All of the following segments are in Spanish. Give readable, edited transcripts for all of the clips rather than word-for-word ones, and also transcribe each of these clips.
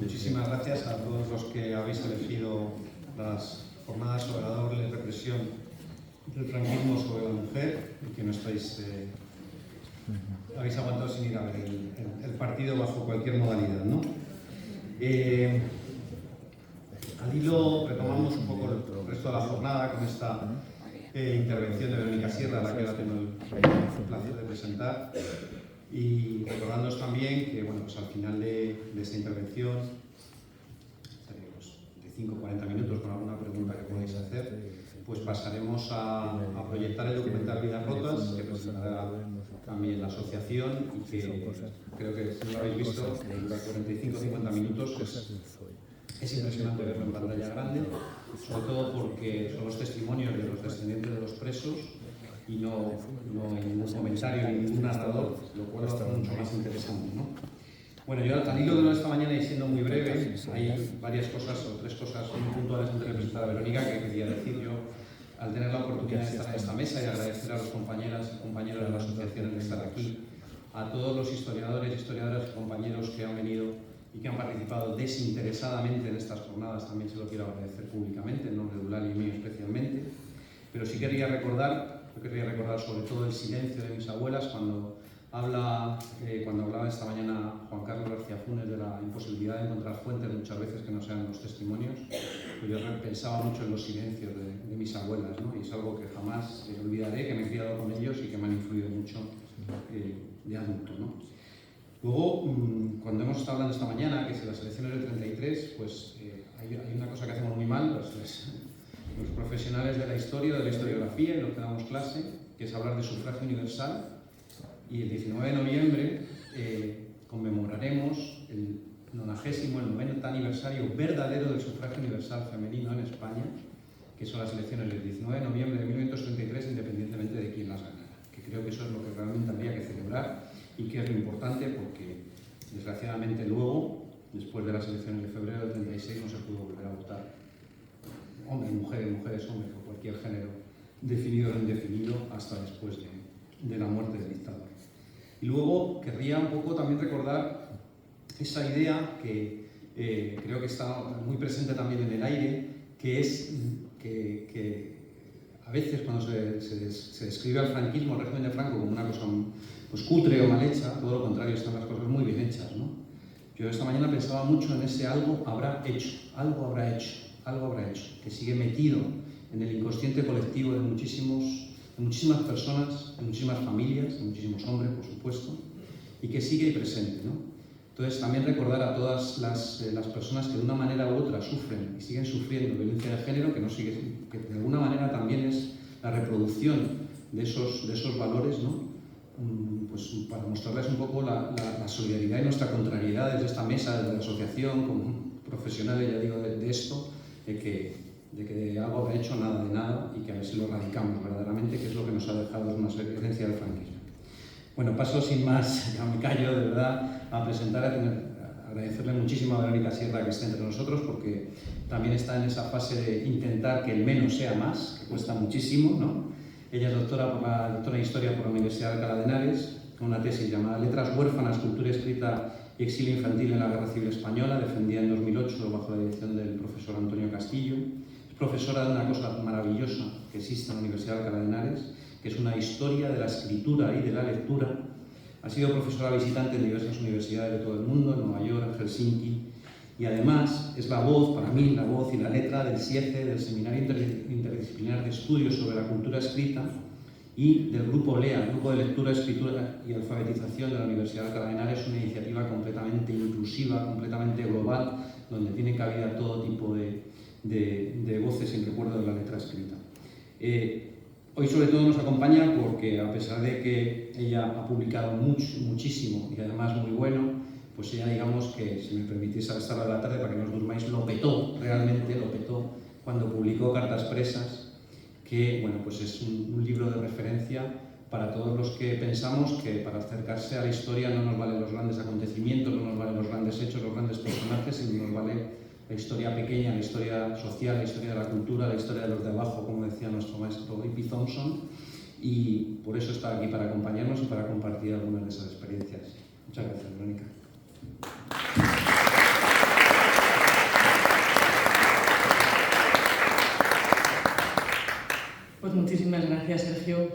Muchísimas gracias a todos los que habéis elegido las jornadas sobre la doble represión del franquismo sobre la mujer y que no habéis aguantado sin ir a ver el partido bajo cualquier modalidad, ¿no? Al hilo retomamos un poco el resto de la jornada con esta intervención de Verónica Sierra, a la que ahora tengo el placer de presentar, y recordándoos también que, bueno, pues al final de esta intervención, de 5 o 40 minutos con alguna pregunta que podáis hacer, pues pasaremos a proyectar el documental Vidas Rotas, que presentará también la asociación y que creo que, si no lo habéis visto, dura 45 o 50 minutos. Es impresionante verlo en pantalla grande, sobre todo porque son los testimonios de los descendientes de los presos y no hay ningún comentario ni ningún narrador, lo cual lo hace mucho más interesante, ¿no? Bueno, yo al hilo de esta mañana, y siendo muy breve, hay varias cosas o 3 cosas muy puntuales antes de presentar a Verónica que quería decir yo al tener la oportunidad de estar en esta mesa y agradecer a los compañeras y compañeros de la asociación de estar aquí, a todos los historiadores, historiadoras y compañeros que han venido y que han participado desinteresadamente en estas jornadas, también se lo quiero agradecer públicamente, en nombre de Eulalia y mío especialmente. Pero sí querría recordar sobre todo el silencio de mis abuelas cuando hablaba esta mañana Juan Carlos García Funes de la imposibilidad de encontrar fuentes muchas veces que no sean los testimonios. Pues yo pensaba mucho en los silencios de mis abuelas, ¿no? Y es algo que jamás olvidaré, que me he criado con ellos y que me han influido mucho de adulto, ¿no? Luego, cuando hemos estado hablando esta mañana, que si las elecciones del 33, pues hay una cosa que hacemos muy mal, los profesionales de la historia, de la historiografía y los que damos clase, que es hablar de sufragio universal. Y el 19 de noviembre conmemoraremos el 99º aniversario verdadero del sufragio universal femenino en España, que son las elecciones del 19 de noviembre de 1933, independientemente de quién las ganara. Que creo que eso es lo que realmente habría que celebrar y que es lo importante porque, desgraciadamente, luego, después de las elecciones de febrero del 36, no se pudo volver a votar. Hombres, mujeres, hombres, o cualquier género, definido o indefinido, hasta después de la muerte del dictador. Y luego querría un poco también recordar esa idea que creo que está muy presente también en el aire, que es que a veces cuando se describe al franquismo, al régimen de Franco, como una cosa pues cutre o mal hecha, todo lo contrario, están las cosas muy bien hechas, ¿no? Yo esta mañana pensaba mucho en ese algo habrá hecho, que sigue metido en el inconsciente colectivo de muchísimas personas, de muchísimas familias, de muchísimos hombres, por supuesto, y que sigue ahí presente, ¿no? Entonces, también recordar a todas las personas que de una manera u otra sufren y siguen sufriendo violencia de género, que de alguna manera también es la reproducción de esos valores, ¿no? Pues para mostrarles un poco la solidaridad y nuestra contrariedad desde esta mesa, desde la asociación, como profesionales, ya digo, de esto, de que algo habrá hecho nada de nada y que a ver si lo radicamos verdaderamente, que es lo que nos ha dejado una herencia del franquismo. Bueno, paso sin más, ya me callo de verdad, a presentar, agradecerle muchísimo a Verónica Sierra que esté entre nosotros, porque también está en esa fase de intentar que el menos sea más, que cuesta muchísimo, ¿no? Ella es doctora en Historia por la Universidad de Alcalá de Henares, con una tesis llamada Letras huérfanas, cultura escrita y exilio infantil en la Guerra Civil Española, defendida en 2008 bajo la dirección del profesor Antonio Castillo. Es profesora de una cosa maravillosa que existe en la Universidad de Alcalá de Henares, que es una historia de la escritura y de la lectura. Ha sido profesora visitante en diversas universidades de todo el mundo, en Nueva York, en Helsinki, y además es la voz, para mí, la voz y la letra del SIECE, del Seminario Interdisciplinar de Estudios sobre la Cultura Escrita, y del Grupo LEA, Grupo de Lectura, Escritura y Alfabetización de la Universidad de Alcalá de Henares, una iniciativa completamente inclusiva, completamente global, donde tiene cabida todo tipo de voces en recuerdo de la letra escrita. Hoy sobre todo nos acompaña porque, a pesar de que ella ha publicado muchísimo y además muy bueno, pues ella, digamos que, si me permitís a esta hora de la tarde, para que no os durmáis, realmente lo petó cuando publicó Cartas Presas, que, bueno, pues es un libro de referencia para todos los que pensamos que para acercarse a la historia no nos valen los grandes acontecimientos, no nos valen los grandes hechos, los grandes personajes, sino nos vale la historia pequeña, la historia social, la historia de la cultura, la historia de los de abajo, como decía nuestro maestro E.P. Thompson, y por eso está aquí, para acompañarnos y para compartir algunas de esas experiencias. Muchas gracias, Verónica.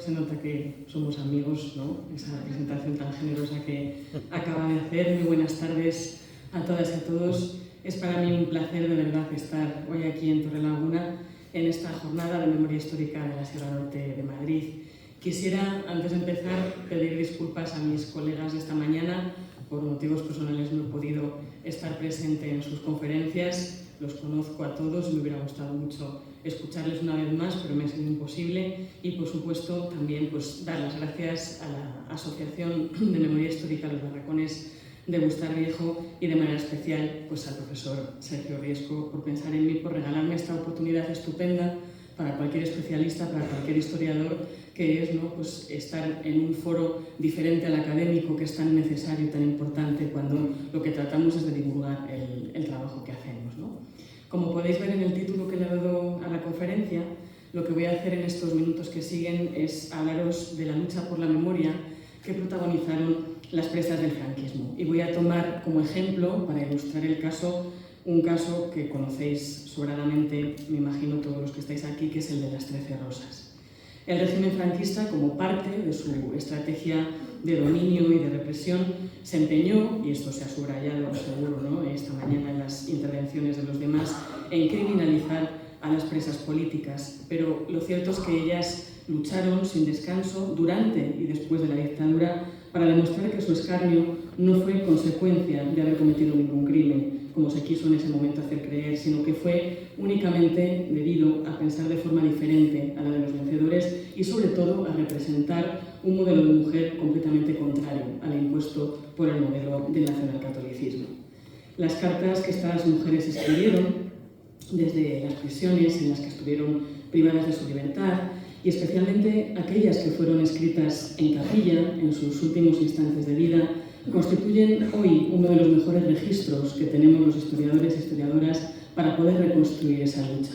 se nota que somos amigos, ¿no? Esa presentación tan generosa que acaba de hacer. Muy buenas tardes a todas y a todos. Es para mí un placer de verdad estar hoy aquí en Torrelaguna en esta jornada de memoria histórica de la Sierra Norte de Madrid. Quisiera, antes de empezar, pedir disculpas a mis colegas de esta mañana. Por motivos personales no he podido estar presente en sus conferencias. Los conozco a todos, me hubiera gustado mucho escucharles una vez más, pero me ha sido imposible. Y, por supuesto, también pues, dar las gracias a la Asociación de Memoria Histórica Los Barracones de Bustar Viejo y, de manera especial, pues, al profesor Sergio Riesco por pensar en mí, por regalarme esta oportunidad estupenda para cualquier especialista, para cualquier historiador, que es, ¿no? Pues, estar en un foro diferente al académico, que es tan necesario y tan importante cuando lo que tratamos es de divulgar el trabajo que hacemos, ¿no? Como podéis ver en el título que le he dado a la conferencia, lo que voy a hacer en estos minutos que siguen es hablaros de la lucha por la memoria que protagonizaron las presas del franquismo. Y voy a tomar como ejemplo, para ilustrar el caso, un caso que conocéis sobradamente, me imagino todos los que estáis aquí, que es el de las 13 Rosas. El régimen franquista, como parte de su estrategia de dominio y de represión, se empeñó, y esto se ha subrayado seguro, ¿no?, esta mañana en las intervenciones de los demás, en criminalizar a las presas políticas. Pero lo cierto es que ellas lucharon sin descanso durante y después de la dictadura para demostrar que su escarnio no fue consecuencia de haber cometido ningún crimen, como se quiso en ese momento hacer creer, sino que fue únicamente debido a pensar de forma diferente a la de los vencedores y, sobre todo, a representar un modelo de mujer completamente contrario al impuesto por el modelo del nacionalcatolicismo. Las cartas que estas mujeres escribieron desde las prisiones en las que estuvieron privadas de su libertad, y especialmente aquellas que fueron escritas en capilla en sus últimos instantes de vida, constituyen hoy uno de los mejores registros que tenemos los historiadores y historiadoras para poder reconstruir esa lucha.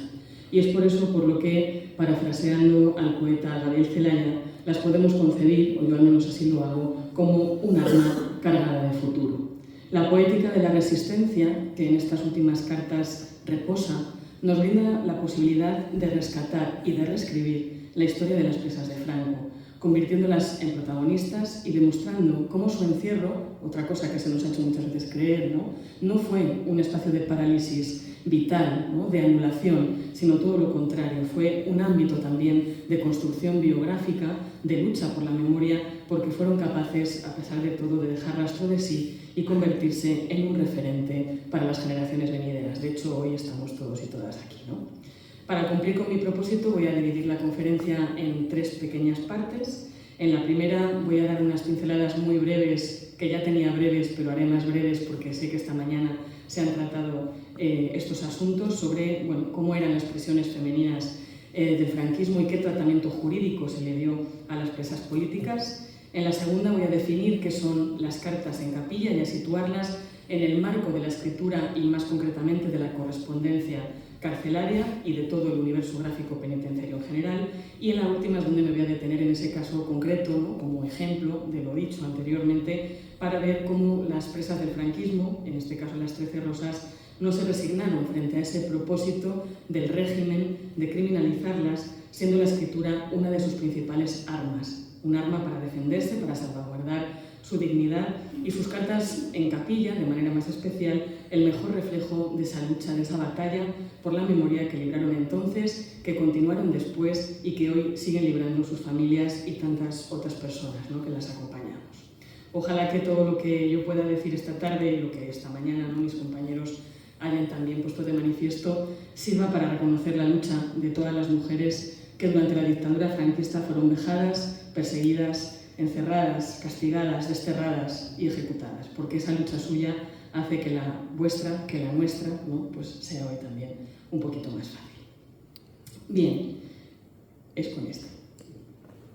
Y es por eso por lo que, parafraseando al poeta Gabriel Celaya, las podemos concebir, o yo al menos así lo hago, como un arma cargada de futuro. La poética de la resistencia, que en estas últimas cartas reposa, nos brinda la posibilidad de rescatar y de reescribir la historia de las presas de Franco, convirtiéndolas en protagonistas y demostrando cómo su encierro, otra cosa que se nos ha hecho muchas veces creer, no fue un espacio de parálisis vital, ¿no?, de anulación, sino todo lo contrario, fue un ámbito también de construcción biográfica, de lucha por la memoria, porque fueron capaces, a pesar de todo, de dejar rastro de sí y convertirse en un referente para las generaciones venideras. De hecho, hoy estamos todos y todas aquí, ¿no? Para cumplir con mi propósito voy a dividir la conferencia en 3 pequeñas partes. En la primera voy a dar unas pinceladas muy breves, que ya tenía breves, pero haré más breves porque sé que esta mañana se han tratado estos asuntos sobre, bueno, cómo eran las prisiones femeninas del franquismo y qué tratamiento jurídico se le dio a las presas políticas. En la segunda voy a definir qué son las cartas en capilla y a situarlas en el marco de la escritura y más concretamente de la correspondencia carcelaria y de todo el universo gráfico penitenciario en general, y en la última es donde me voy a detener en ese caso concreto, ¿no?, como ejemplo de lo dicho anteriormente, para ver cómo las presas del franquismo, en este caso las 13 Rosas, no se resignaron frente a ese propósito del régimen de criminalizarlas, siendo la escritura una de sus principales armas, un arma para defenderse, para salvaguardar su dignidad, y sus cartas en capilla, de manera más especial, el mejor reflejo de esa lucha, de esa batalla por la memoria que libraron entonces, que continuaron después y que hoy siguen librando sus familias y tantas otras personas, ¿no?, que las acompañamos. Ojalá que todo lo que yo pueda decir esta tarde y lo que esta mañana, ¿no?, mis compañeros hayan también puesto de manifiesto sirva para reconocer la lucha de todas las mujeres que durante la dictadura franquista fueron vejadas, perseguidas, encerradas, castigadas, desterradas y ejecutadas, porque esa lucha suya hace que la vuestra, que la nuestra, ¿no?, pues sea hoy también un poquito más fácil. Bien, es con este.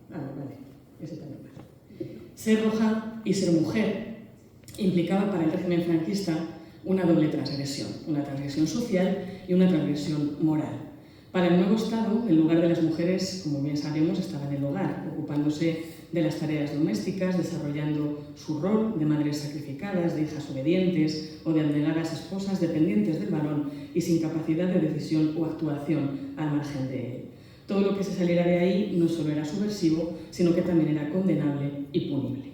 Vale, ese también vale. Ser roja y ser mujer implicaba para el régimen franquista una doble transgresión, una transgresión social y una transgresión moral. Para el nuevo Estado, el lugar de las mujeres, como bien sabemos, estaba en el hogar, ocupándose de las tareas domésticas, desarrollando su rol de madres sacrificadas, de hijas obedientes o de abnegadas esposas dependientes del varón y sin capacidad de decisión o actuación al margen de él. todo lo que se saliera de ahí no solo era subversivo, sino que también era condenable y punible.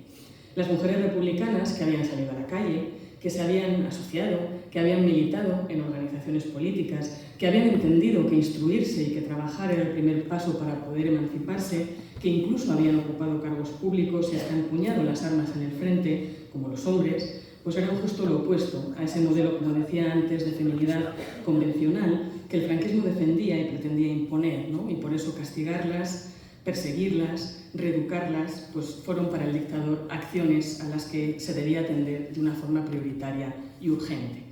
Las mujeres republicanas que habían salido a la calle, que se habían asociado, que habían militado en organizaciones políticas, que habían entendido que instruirse y que trabajar era el primer paso para poder emanciparse, que incluso habían ocupado cargos públicos y hasta empuñado las armas en el frente, como los hombres, pues eran justo lo opuesto a ese modelo, como decía antes, de feminidad convencional que el franquismo defendía y pretendía imponer, ¿no? Y por eso castigarlas, perseguirlas, reeducarlas, pues fueron para el dictador acciones a las que se debía atender de una forma prioritaria y urgente.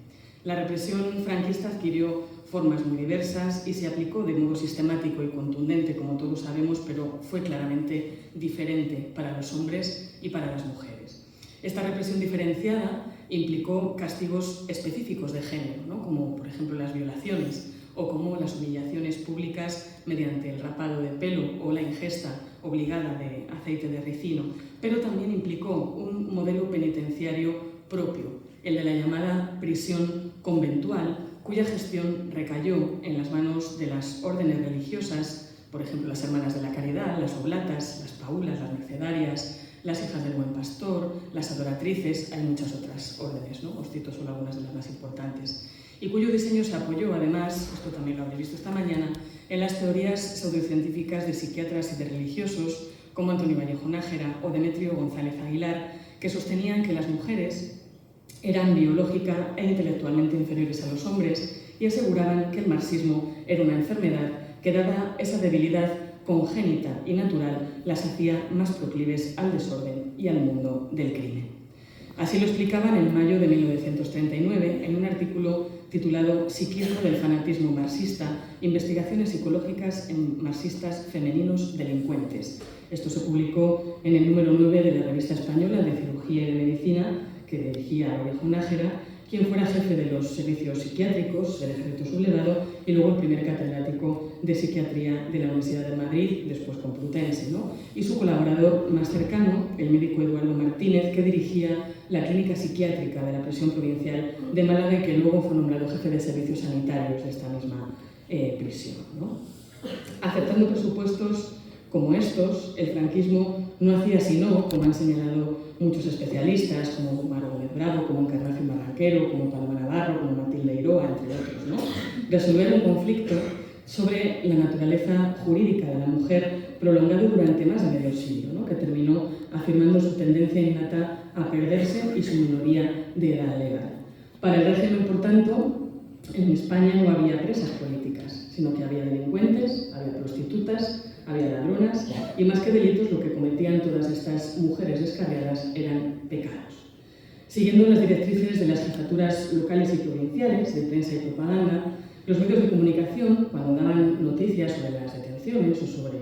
La represión franquista adquirió formas muy diversas y se aplicó de modo sistemático y contundente, como todos sabemos, pero fue claramente diferente para los hombres y para las mujeres. Esta represión diferenciada implicó castigos específicos de género, ¿no? Como por ejemplo las violaciones o como las humillaciones públicas mediante el rapado de pelo o la ingesta obligada de aceite de ricino, pero también implicó un modelo penitenciario propio, el de la llamada prisión conventual, cuya gestión recayó en las manos de las órdenes religiosas, por ejemplo las Hermanas de la Caridad, las Oblatas, las Paulas, las Mercedarias, las Hijas del Buen Pastor, las Adoratrices, hay muchas otras órdenes, ¿no? Os cito solo algunas de las más importantes, y cuyo diseño se apoyó, además, esto también lo habréis visto esta mañana, en las teorías pseudocientíficas de psiquiatras y de religiosos, como Antonio Vallejo Nájera o Demetrio González Aguilar, que sostenían que las mujeres eran biológica e intelectualmente inferiores a los hombres y aseguraban que el marxismo era una enfermedad que, dada esa debilidad congénita y natural, las hacía más proclives al desorden y al mundo del crimen. Así lo explicaban en mayo de 1939 en un artículo titulado Psiquismo del fanatismo marxista, investigaciones psicológicas en marxistas femeninos delincuentes. Esto se publicó en el número 9 de la Revista Española de Cirugía y de Medicina, que dirigía Vallejo Nájera, quien fuera jefe de los servicios psiquiátricos del Ejército Sublevado y luego el primer catedrático de psiquiatría de la Universidad de Madrid, después Complutense, ¿no? Y su colaborador más cercano, el médico Eduardo Martínez, que dirigía la clínica psiquiátrica de la prisión provincial de Málaga y que luego fue nombrado jefe de servicios sanitarios de esta misma prisión, ¿no? Aceptando presupuestos como estos, el franquismo no hacía sino, como han señalado muchos especialistas, como Maro Gómez Bravo, como Encarnacio Marraquero, como Paloma Navarro, como Matilde Iroa, entre otros, ¿no? Resolver un conflicto sobre la naturaleza jurídica de la mujer prolongado durante más de medio siglo, ¿no? Que terminó afirmando su tendencia innata a perderse y su minoría de edad legal. Para el régimen, por tanto, en España no había presas políticas, sino que había delincuentes, había prostitutas, había ladronas y más que delitos lo que cometían todas estas mujeres descarriadas eran pecados. Siguiendo las directrices de las jefaturas locales y provinciales de prensa y propaganda, los medios de comunicación, cuando daban noticias sobre las detenciones o sobre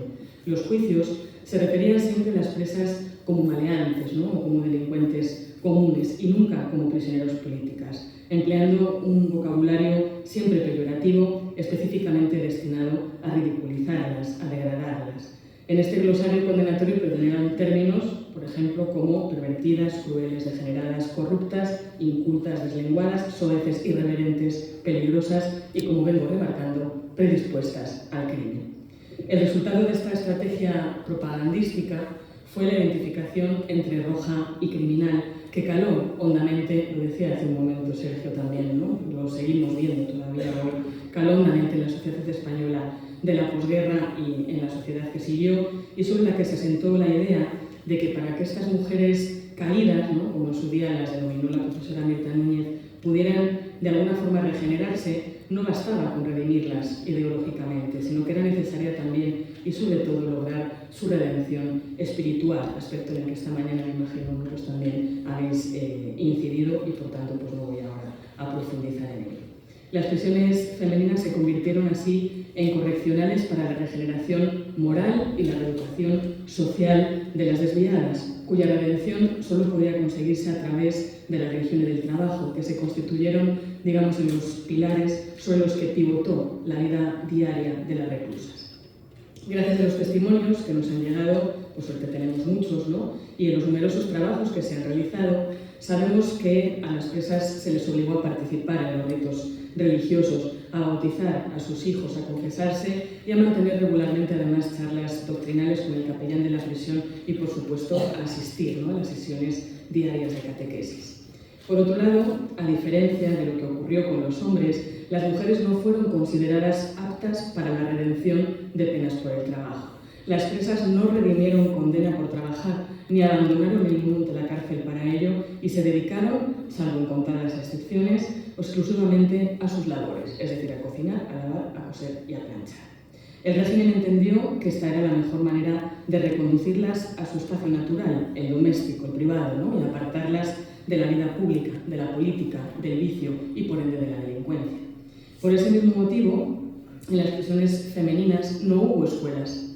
los juicios, se referían siempre a las presas como maleantes, ¿no? O como delincuentes comunes y nunca como prisioneros políticas, empleando un vocabulario siempre peyorativo, específicamente destinado a ridiculizarlas, a degradarlas. En este glosario condenatorio predominaban términos, por ejemplo, como pervertidas, crueles, degeneradas, corruptas, incultas, deslenguadas, soeces, irreverentes, peligrosas y, como vengo remarcando, predispuestas al crimen. El resultado de esta estrategia propagandística fue la identificación entre roja y criminal, que caló hondamente, lo decía hace un momento Sergio también, ¿no? Lo seguimos viendo todavía hoy, caló hondamente en la sociedad española de la posguerra y en la sociedad que siguió, y sobre la que se asentó la idea de que para que estas mujeres caídas, ¿no? Como en su día las denominó la profesora Mirta Núñez, pudieran de alguna forma regenerarse, no bastaba con redimirlas ideológicamente, sino que era necesaria también y sobre todo lograr su redención espiritual, aspecto en el que esta mañana me imagino vosotros también habéis incidido y por tanto pues no voy ahora a profundizar en ello. Las prisiones femeninas se convirtieron así en correccionales para la regeneración moral y la reeducación social de las desviadas, cuya redención solo podía conseguirse a través de la religión y del trabajo, que se constituyeron, digamos, en los pilares sobre los que pivotó la vida diaria de las reclusas. Gracias a los testimonios que nos han llegado, por suerte tenemos muchos, ¿no?, y en los numerosos trabajos que se han realizado, sabemos que a las presas se les obligó a participar en los ritos religiosos, a bautizar a sus hijos, a confesarse y a mantener regularmente además charlas doctrinales con el capellán de la prisión y, por supuesto, a asistir, ¿no?, a las sesiones diarias de catequesis. Por otro lado, a diferencia de lo que ocurrió con los hombres, las mujeres no fueron consideradas aptas para la redención de penas por el trabajo. Las presas no redimieron condena por trabajar, ni abandonaron el mundo de la cárcel para ello y se dedicaron, salvo en contadas excepciones, exclusivamente a sus labores, es decir, a cocinar, a lavar, a coser y a planchar. El régimen entendió que esta era la mejor manera de reconducirlas a su espacio natural, el doméstico, el privado, ¿no?, y apartarlas de la vida pública, de la política, del vicio y, por ende, de la delincuencia. Por ese mismo motivo, en las prisiones femeninas no hubo escuelas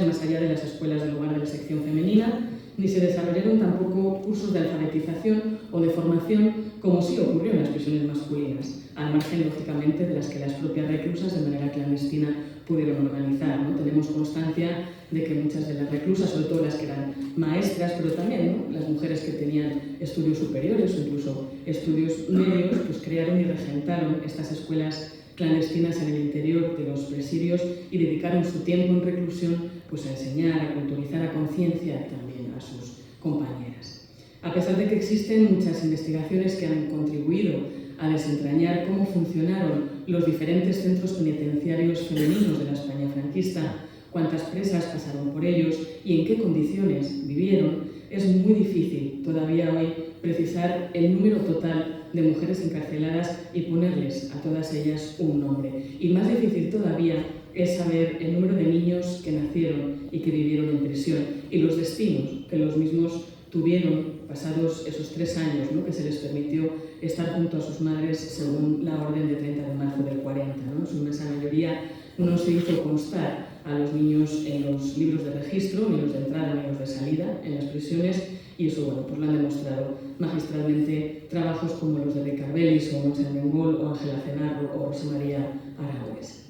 más allá de las escuelas del hogar de la sección femenina, ni se desarrollaron tampoco cursos de alfabetización o de formación, como sí ocurrió en las prisiones masculinas, al margen, lógicamente, de las que las propias reclusas de manera clandestina pudieron organizar, ¿no? Tenemos constancia de que muchas de las reclusas, sobre todo las que eran maestras, pero también, ¿no?, las mujeres que tenían estudios superiores o incluso estudios medios, pues crearon y regentaron estas escuelas clandestinas en el interior de los presidios y dedicaron su tiempo en reclusión pues a enseñar, a culturizar, a concienciar también a sus compañeras. A pesar de que existen muchas investigaciones que han contribuido a desentrañar cómo funcionaron los diferentes centros penitenciarios femeninos de la España franquista, cuántas presas pasaron por ellos y en qué condiciones vivieron, es muy difícil todavía hoy precisar el número total de mujeres encarceladas y ponerles a todas ellas un nombre. Y más difícil todavía es saber el número de niños que nacieron y que vivieron en prisión y los destinos que los mismos tuvieron pasados esos 3 años, ¿no?, que se les permitió estar junto a sus madres según la orden de 30 de marzo del 40. ¿no? En su inmensa mayoría no se hizo constar a los niños en los libros de registro, ni los de entrada ni los de salida en las prisiones, y eso, bueno, pues lo han demostrado magistralmente trabajos como los de Ricarbelis o Montserrat Mengol o Ángela Cenarro o Rosa María Aragones.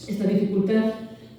Esta dificultad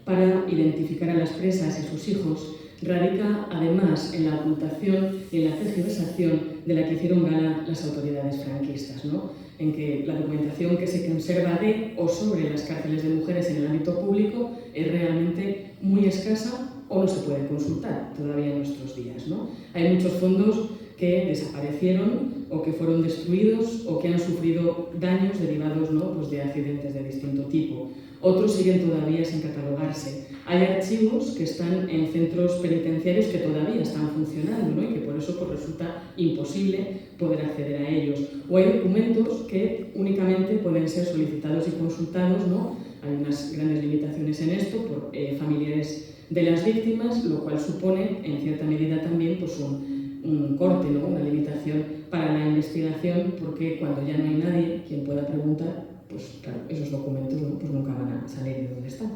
para identificar a las presas y a sus hijos radica además en la ocultación y en la tergiversación de la que hicieron gala las autoridades franquistas, ¿no?, en que la documentación que se conserva de o sobre las cárceles de mujeres en el ámbito público es realmente muy escasa o no se puede consultar todavía en nuestros días, ¿no? Hay muchos fondos que desaparecieron o que fueron destruidos o que han sufrido daños derivados, ¿no?, pues de accidentes de distinto tipo. Otros siguen todavía sin catalogarse. Hay archivos que están en centros penitenciarios que todavía están funcionando, ¿no?, y que por eso pues, resulta imposible poder acceder a ellos. O hay documentos que únicamente pueden ser solicitados y consultados, ¿no? Hay unas grandes limitaciones en esto por familiares de las víctimas, lo cual supone en cierta medida también pues, un corte, ¿no?, una limitación para la investigación, porque cuando ya no hay nadie quien pueda preguntar, pues claro, esos documentos, ¿no?, pues nunca van a salir de donde están.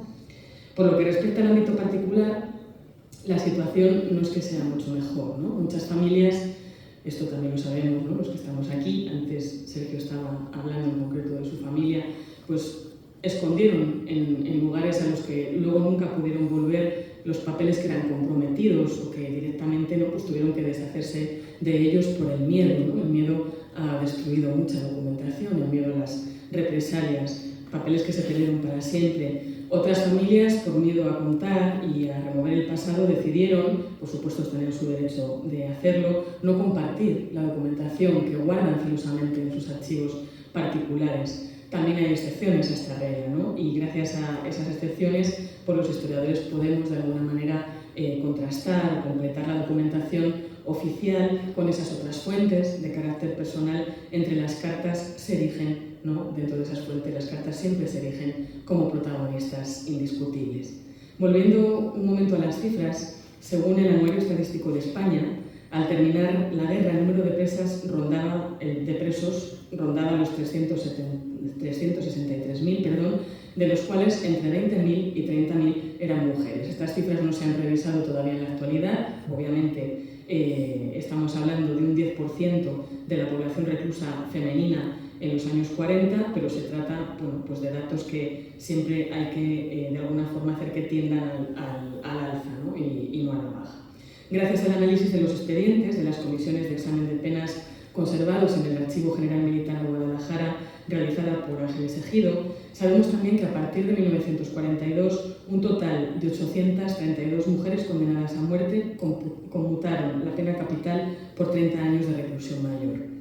Por lo que respecta al ámbito particular, la situación no es que sea mucho mejor, ¿no? Muchas familias, esto también lo sabemos, ¿no?, los que estamos aquí, antes Sergio estaba hablando en concreto de su familia, pues escondieron en lugares a los que luego nunca pudieron volver los papeles que eran comprometidos o que directamente, ¿no?, pues tuvieron que deshacerse de ellos por el miedo, ¿no? El miedo ha destruido mucha documentación, el miedo a las represalias, papeles que se perdieron para siempre. Otras familias, por miedo a contar y a remover el pasado, decidieron, por supuesto tener su derecho de hacerlo, no compartir la documentación que guardan celosamente en sus archivos particulares. También hay excepciones a esta regla, ¿no? Y gracias a esas excepciones, pues los historiadores podemos de alguna manera contrastar o completar la documentación oficial con esas otras fuentes de carácter personal. Entre las cartas se erigen, ¿no?, dentro de esas fuentes, las cartas siempre se erigen como protagonistas indiscutibles. Volviendo un momento a las cifras, según el Anuario Estadístico de España, al terminar la guerra, el número de presos rondaba los 363.000, de los cuales entre 20.000 y 30.000 eran mujeres. Estas cifras no se han revisado todavía en la actualidad. Obviamente estamos hablando de un 10% de la población reclusa femenina en los años 40, pero se trata pues de datos que siempre hay que de alguna forma hacer que tiendan al alza, ¿no? y no a la baja. Gracias al análisis de los expedientes de las comisiones de examen de penas conservados en el Archivo General Militar de Guadalajara, realizada por Ángeles Ejido, sabemos también que a partir de 1942 un total de 832 mujeres condenadas a muerte conmutaron la pena capital por 30 años de reclusión mayor.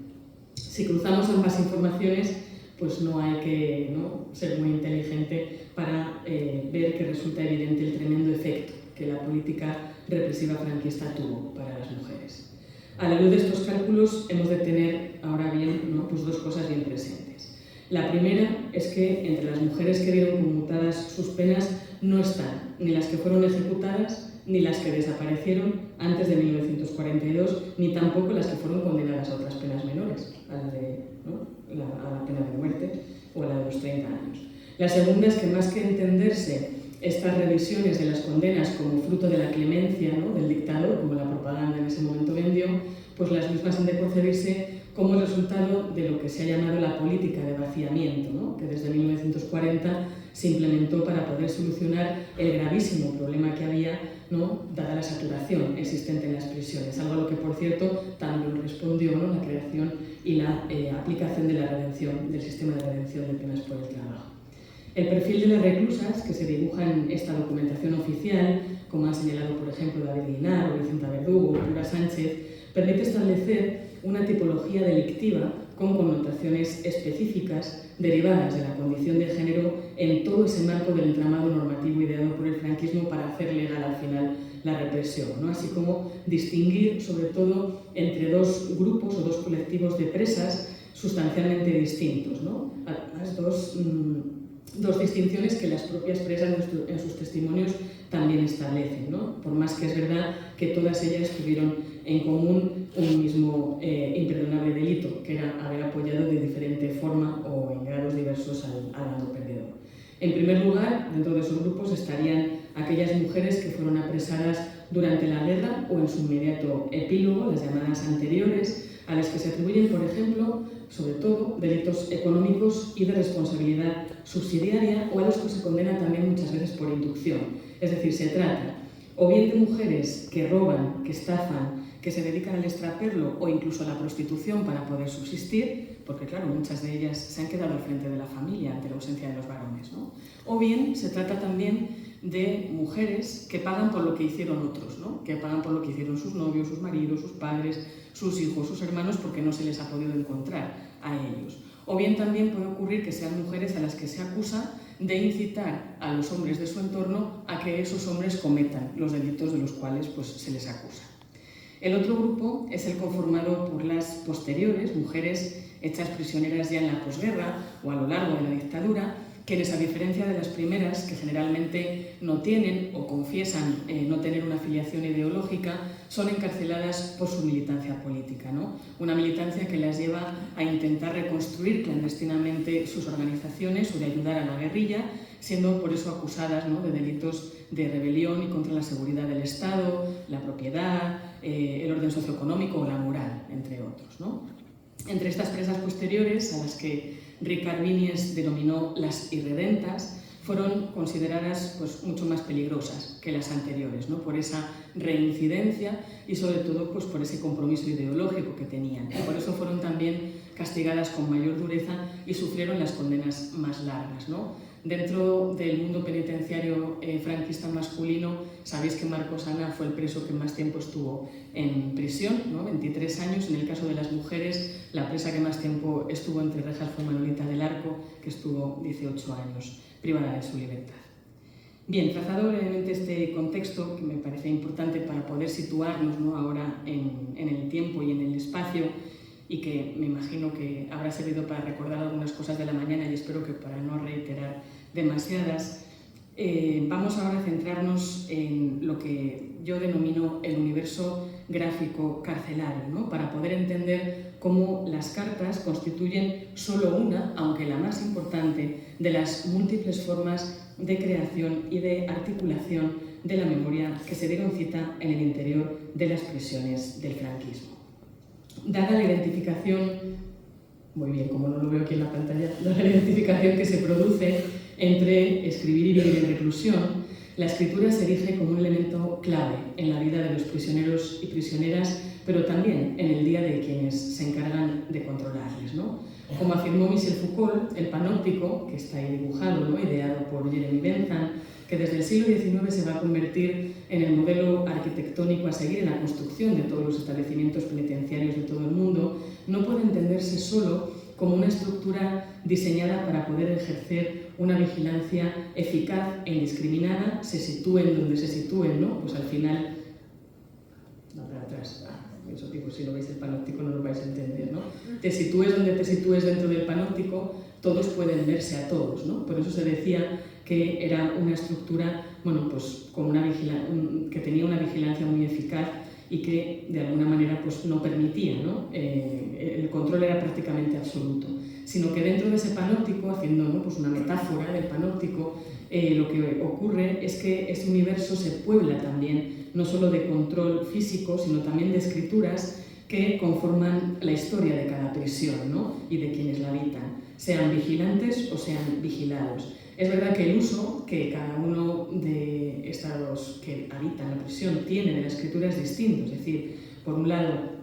Si cruzamos ambas informaciones, pues no hay que ser muy inteligente para ver que resulta evidente el tremendo efecto que la política represiva franquista tuvo para las mujeres. A la luz de estos cálculos hemos de tener ahora bien pues dos cosas bien presentes. La primera es que entre las mujeres que vieron conmutadas sus penas no están ni las que fueron ejecutadas, ni las que desaparecieron antes de 1942, ni tampoco las que fueron condenadas a otras penas menores, a la pena de muerte o a la de los 30 años. La segunda es que más que entenderse estas revisiones de las condenas como fruto de la clemencia del dictador, como la propaganda en ese momento vendió, pues las mismas han de concebirse como resultado de lo que se ha llamado la política de vaciamiento, que desde 1940 se implementó para poder solucionar el gravísimo problema que había, dada la saturación existente en las prisiones, algo a lo que, por cierto, también respondió la creación y la aplicación de la redención, del sistema de redención de penas por el trabajo. El perfil de las reclusas que se dibuja en esta documentación oficial, como han señalado por ejemplo David Guinar o Vicenta Verdugo o Pura Sánchez, permite establecer una tipología delictiva con connotaciones específicas derivadas de la condición de género en todo ese marco del entramado normativo ideado por el franquismo para hacer legal al final la represión, así como distinguir sobre todo entre dos grupos o dos colectivos de presas sustancialmente distintos, Además, dos distinciones que las propias presas en sus testimonios también establecen, por más que es verdad que todas ellas tuvieron en común un mismo imperdonable delito, que era haber apoyado de diferente forma o en grados diversos al bando perdedor. En primer lugar, dentro de esos grupos estarían aquellas mujeres que fueron apresadas durante la guerra o en su inmediato epílogo, las llamadas anteriores, a las que se atribuyen, por ejemplo, sobre todo, delitos económicos y de responsabilidad subsidiaria, o a los que se condena también muchas veces por inducción. Es decir, se trata o bien de mujeres que roban, que estafan, que se dedican al extraperlo o incluso a la prostitución para poder subsistir, porque claro, muchas de ellas se han quedado al frente de la familia ante la ausencia de los varones, O bien se trata también de mujeres que pagan por lo que hicieron otros, que pagan por lo que hicieron sus novios, sus maridos, sus padres, sus hijos, sus hermanos, porque no se les ha podido encontrar a ellos. O bien también puede ocurrir que sean mujeres a las que se acusa de incitar a los hombres de su entorno a que esos hombres cometan los delitos de los cuales se les acusa. El otro grupo es el conformado por las posteriores, mujeres hechas prisioneras ya en la posguerra o a lo largo de la dictadura, quienes, a diferencia de las primeras, que generalmente no tienen o confiesan no tener una afiliación ideológica, son encarceladas por su militancia política, Una militancia que las lleva a intentar reconstruir clandestinamente sus organizaciones o de ayudar a la guerrilla, siendo por eso acusadas de delitos de rebelión y contra la seguridad del Estado, la propiedad, el orden socioeconómico o la moral, entre otros, Entre estas presas posteriores, a las que Ricard Viñes denominó las irredentas, fueron consideradas mucho más peligrosas que las anteriores, por esa reincidencia y sobre todo por ese compromiso ideológico que tenían. Y por eso fueron también castigadas con mayor dureza y sufrieron las condenas más largas, Dentro del mundo penitenciario franquista masculino, sabéis que Marcos Ana fue el preso que más tiempo estuvo en prisión, 23 años. En el caso de las mujeres, la presa que más tiempo estuvo entre rejas fue Manolita del Arco, que estuvo 18 años privada de su libertad. Bien, trazado brevemente este contexto, que me parece importante para poder situarnos ahora en el tiempo y en el espacio, y que me imagino que habrá servido para recordar algunas cosas de la mañana y espero que para no reiterar demasiadas, vamos ahora a centrarnos en lo que yo denomino el universo gráfico carcelario, para poder entender cómo las cartas constituyen solo una, aunque la más importante, de las múltiples formas de creación y de articulación de la memoria que se dieron cita en el interior de las prisiones del franquismo. Dada la identificación muy bien, como no lo veo aquí en la pantalla, la identificación que se produce entre escribir y vivir en reclusión, la escritura se erige como un elemento clave en la vida de los prisioneros y prisioneras, pero también en el día de quienes se encargan de controlarles, ¿no? Como afirmó Michel Foucault, el panóptico, que está ahí dibujado, ¿no?, ideado por Jeremy Bentham, que desde el siglo XIX se va a convertir en el modelo arquitectónico a seguir en la construcción de todos los establecimientos penitenciarios de todo el mundo, no puede entenderse solo como una estructura diseñada para poder ejercer una vigilancia eficaz e indiscriminada, se sitúen donde se sitúen, ¿no? Pues al final, no para atrás, eso digo, si no veis el panóptico no lo vais a entender, ¿no? Te sitúes donde te sitúes dentro del panóptico, todos pueden verse a todos, ¿no? Por eso se decía que era una estructura, bueno, pues con que tenía una vigilancia muy eficaz y que de alguna manera pues no permitía, ¿no? El control era prácticamente absoluto, sino que dentro de ese panóptico, haciendo, ¿no?, pues una metáfora del panóptico, lo que ocurre es que ese universo se puebla también, no solo de control físico, sino también de escrituras que conforman la historia de cada prisión, ¿no?, y de quienes la habitan, sean vigilantes o sean vigilados. Es verdad que el uso que cada uno de estos que habitan la prisión tiene de la escritura es distinto. Es decir, por un lado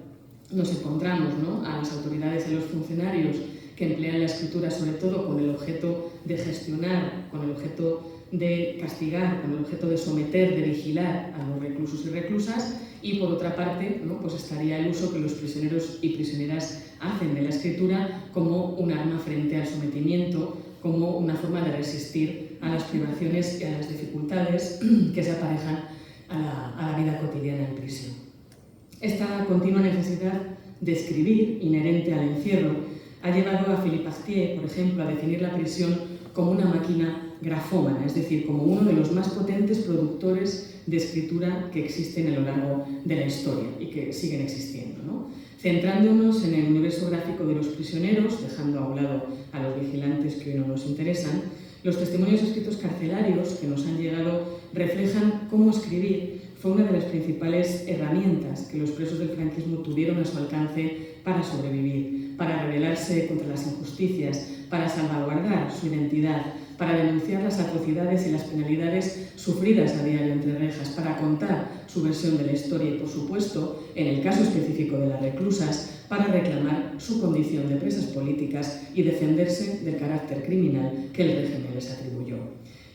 nos encontramos, ¿no?, a las autoridades y a los funcionarios que emplean la escritura sobre todo con el objeto de gestionar, con el objeto de castigar, con el objeto de someter, de vigilar a los reclusos y reclusas, y por otra parte, ¿no?, pues estaría el uso que los prisioneros y prisioneras hacen de la escritura como un arma frente al sometimiento, como una forma de resistir a las privaciones y a las dificultades que se aparejan a la vida cotidiana en prisión. Esta continua necesidad de escribir, inherente al encierro, ha llevado a Philippe Astier, por ejemplo, a definir la prisión como una máquina grafómana, es decir, como uno de los más potentes productores de escritura que existen a lo largo de la historia y que siguen existiendo, ¿no? Centrándonos en el universo gráfico de los prisioneros, dejando a un lado a los vigilantes que hoy no nos interesan, los testimonios escritos carcelarios que nos han llegado reflejan cómo escribir fue una de las principales herramientas que los presos del franquismo tuvieron a su alcance para sobrevivir, para rebelarse contra las injusticias, para salvaguardar su identidad, para denunciar las atrocidades y las penalidades sufridas a diario entre rejas, para contar su versión de la historia y, por supuesto, en el caso específico de las reclusas, para reclamar su condición de presas políticas y defenderse del carácter criminal que el régimen les atribuyó.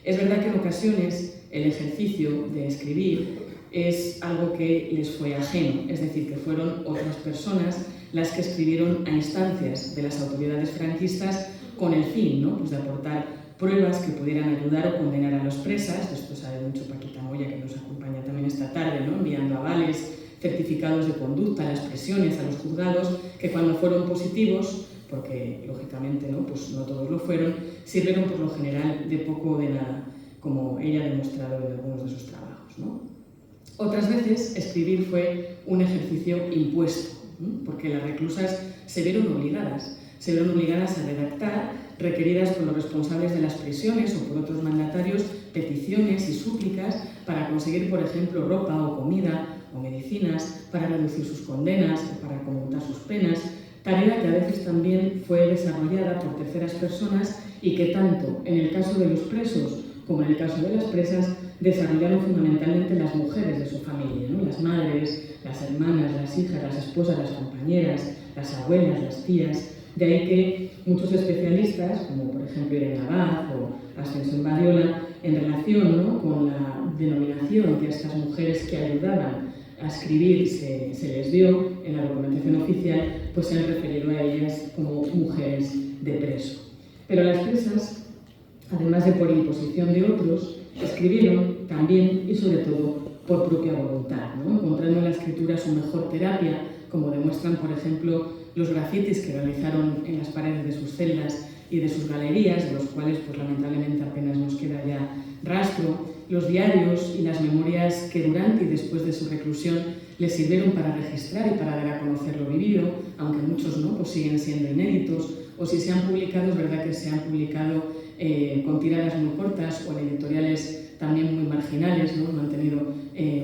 Es verdad que en ocasiones el ejercicio de escribir es algo que les fue ajeno, es decir, que fueron otras personas las que escribieron a instancias de las autoridades franquistas con el fin, ¿no?, pues de aportar pruebas que pudieran ayudar o condenar a las presas. De esto sabe mucho Paquita Moya, que nos acompaña también esta tarde, ¿no?, enviando avales, certificados de conducta a las prisiones, a los juzgados, que cuando fueron positivos, porque lógicamente, ¿no?, pues no todos lo fueron, sirvieron por lo general de poco o de nada, como ella ha demostrado en algunos de sus trabajos, ¿no? Otras veces escribir fue un ejercicio impuesto, ¿no?, porque las reclusas se vieron obligadas a redactar, requeridas por los responsables de las prisiones o por otros mandatarios, peticiones y súplicas para conseguir, por ejemplo, ropa o comida o medicinas, para reducir sus condenas o para conmutar sus penas, tarea que a veces también fue desarrollada por terceras personas y que tanto en el caso de los presos como en el caso de las presas desarrollaron fundamentalmente las mujeres de su familia, ¿no?, las madres, las hermanas, las hijas, las esposas, las compañeras, las abuelas, las tías. De ahí que muchos especialistas, como por ejemplo Irene Abad o Ascensión Badiola, en relación, ¿no?, con la denominación que a estas mujeres que ayudaban a escribir se les dio en la documentación oficial, pues se han referido a ellas como mujeres de preso. Pero las presas, además de por imposición de otros, escribieron también y sobre todo por propia voluntad, ¿no?, encontrando en la escritura su mejor terapia, como demuestran, por ejemplo, los grafitis que realizaron en las paredes de sus celdas y de sus galerías, de los cuales pues lamentablemente apenas nos queda ya rastro, los diarios y las memorias que durante y después de su reclusión les sirvieron para registrar y para dar a conocer lo vivido, aunque muchos no, pues siguen siendo inéditos, o si se han publicado, es verdad que se han publicado con tiradas muy cortas o en editoriales también muy marginales, ¿no?, no han tenido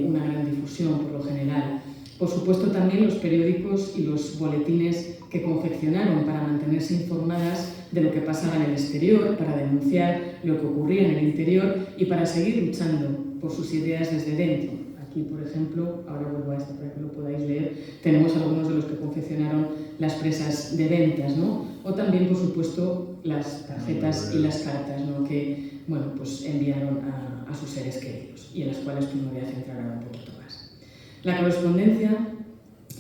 una gran difusión por lo general. Por supuesto también los periódicos y los boletines que confeccionaron para mantenerse informadas de lo que pasaba en el exterior, para denunciar lo que ocurría en el interior y para seguir luchando por sus ideas desde dentro. Aquí, por ejemplo, ahora vuelvo a esto para que lo podáis leer, tenemos algunos de los que confeccionaron las presas de ventas, ¿no? O también, por supuesto, las tarjetas y las cartas, ¿no? Que, bueno, pues enviaron a sus seres queridos y en las cuales pues, me voy a centrar ahora un poquito más. La correspondencia,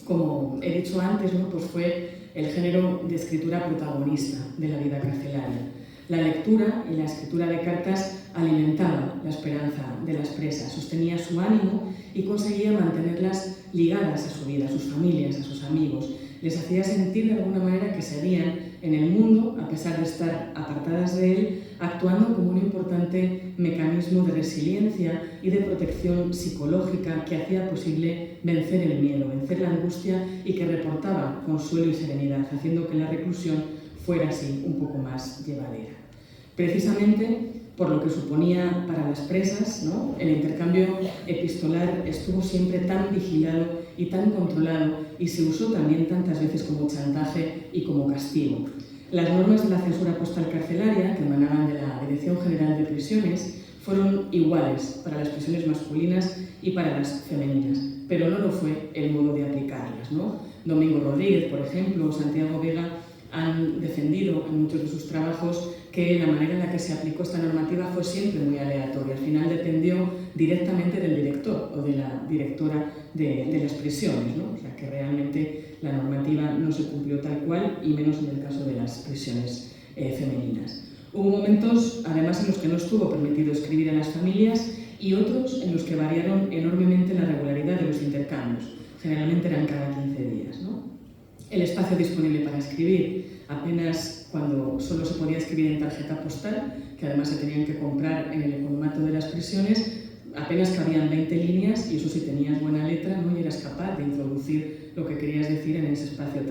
como he dicho antes, ¿no? Pues fue el género de escritura protagonista de la vida carcelaria. La lectura y la escritura de cartas alimentaba la esperanza de las presas, sostenía su ánimo y conseguía mantenerlas ligadas a su vida, a sus familias, a sus amigos. Les hacía sentir de alguna manera que seguían en el mundo, a pesar de estar apartadas de él, actuando como un importante mecanismo de resiliencia y de protección psicológica que hacía posible vencer el miedo, vencer la angustia y que reportaba consuelo y serenidad, haciendo que la reclusión fuera así un poco más llevadera. Precisamente por lo que suponía para las presas, ¿no? El intercambio epistolar estuvo siempre tan vigilado y tan controlado y se usó también tantas veces como chantaje y como castigo. Las normas de la censura postal carcelaria, que emanaban de la Dirección General de Prisiones, fueron iguales para las prisiones masculinas y para las femeninas, pero no lo fue el modo de aplicarlas, ¿no? Domingo Rodríguez, por ejemplo, o Santiago Vega han defendido en muchos de sus trabajos que la manera en la que se aplicó esta normativa fue siempre muy aleatoria. Al final dependió directamente del director o de la directora de las prisiones, ¿no? O sea, que realmente la normativa no se cumplió tal cual, y menos en el caso de las prisiones femeninas. Hubo momentos, además, en los que no estuvo permitido escribir a las familias y otros en los que variaron enormemente la regularidad de los intercambios. Generalmente eran cada 15 días, ¿no? El espacio disponible para escribir, apenas cuando solo se podía escribir en tarjeta postal, que además se tenían que comprar en el economato de las prisiones, apenas cabían 20 líneas y eso sí tenías buena letra, ¿no? Y eras capaz de introducir lo que querías decir en ese espacio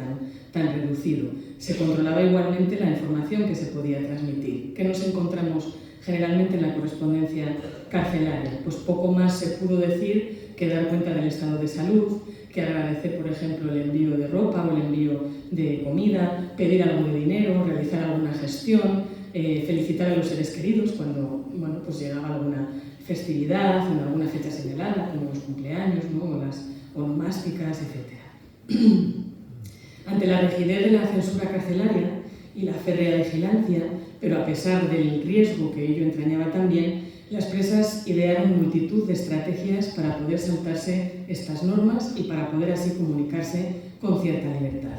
tan reducido. Se controlaba igualmente la información que se podía transmitir. ¿Qué nos encontramos generalmente en la correspondencia carcelaria? Pues poco más se pudo decir que dar cuenta del estado de salud, que agradecer, por ejemplo, el envío de ropa o el envío de comida, pedir algo de dinero, realizar alguna gestión, felicitar a los seres queridos cuando pues llegaba alguna festividad o alguna fecha señalada, como los cumpleaños, ¿no? O las onomásticas, etc. Ante la rigidez de la censura carcelaria y la férrea vigilancia, pero a pesar del riesgo que ello entrañaba también, las presas idearon multitud de estrategias para poder saltarse estas normas y para poder así comunicarse con cierta libertad.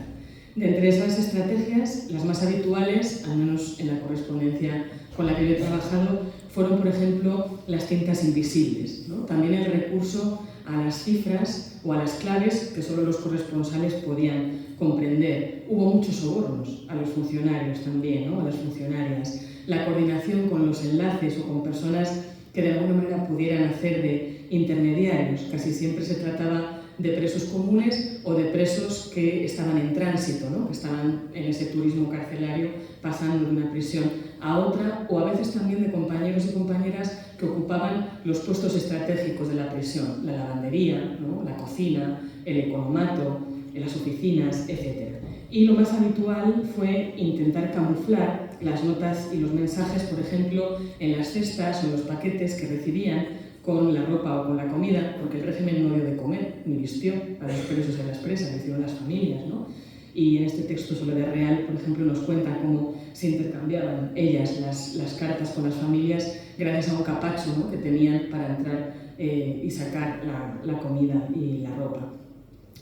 De entre esas estrategias, las más habituales, al menos en la correspondencia con la que yo he trabajado, fueron, por ejemplo, las cintas invisibles, ¿no? También el recurso a las cifras o a las claves que solo los corresponsales podían comprender. Hubo muchos sobornos a los funcionarios también, ¿no? A las funcionarias. La coordinación con los enlaces o con personas que de alguna manera pudieran hacer de intermediarios. Casi siempre se trataba de presos comunes o de presos que estaban en tránsito, ¿no? Que estaban en ese turismo carcelario pasando de una prisión a otra, o a veces también de compañeros y compañeras que ocupaban los puestos estratégicos de la prisión, la lavandería, ¿no? La cocina, el economato, las oficinas, etc. Y lo más habitual fue intentar camuflar las notas y los mensajes, por ejemplo, en las cestas o en los paquetes que recibían con la ropa o con la comida, porque el régimen no dio de comer ni vistió a los presos y a las presas, lo hicieron las familias, ¿no? Y en este texto Soledad Real, por ejemplo, nos cuenta cómo se intercambiaban ellas las cartas con las familias gracias a un capacho, ¿no? Que tenían para entrar y sacar la comida y la ropa.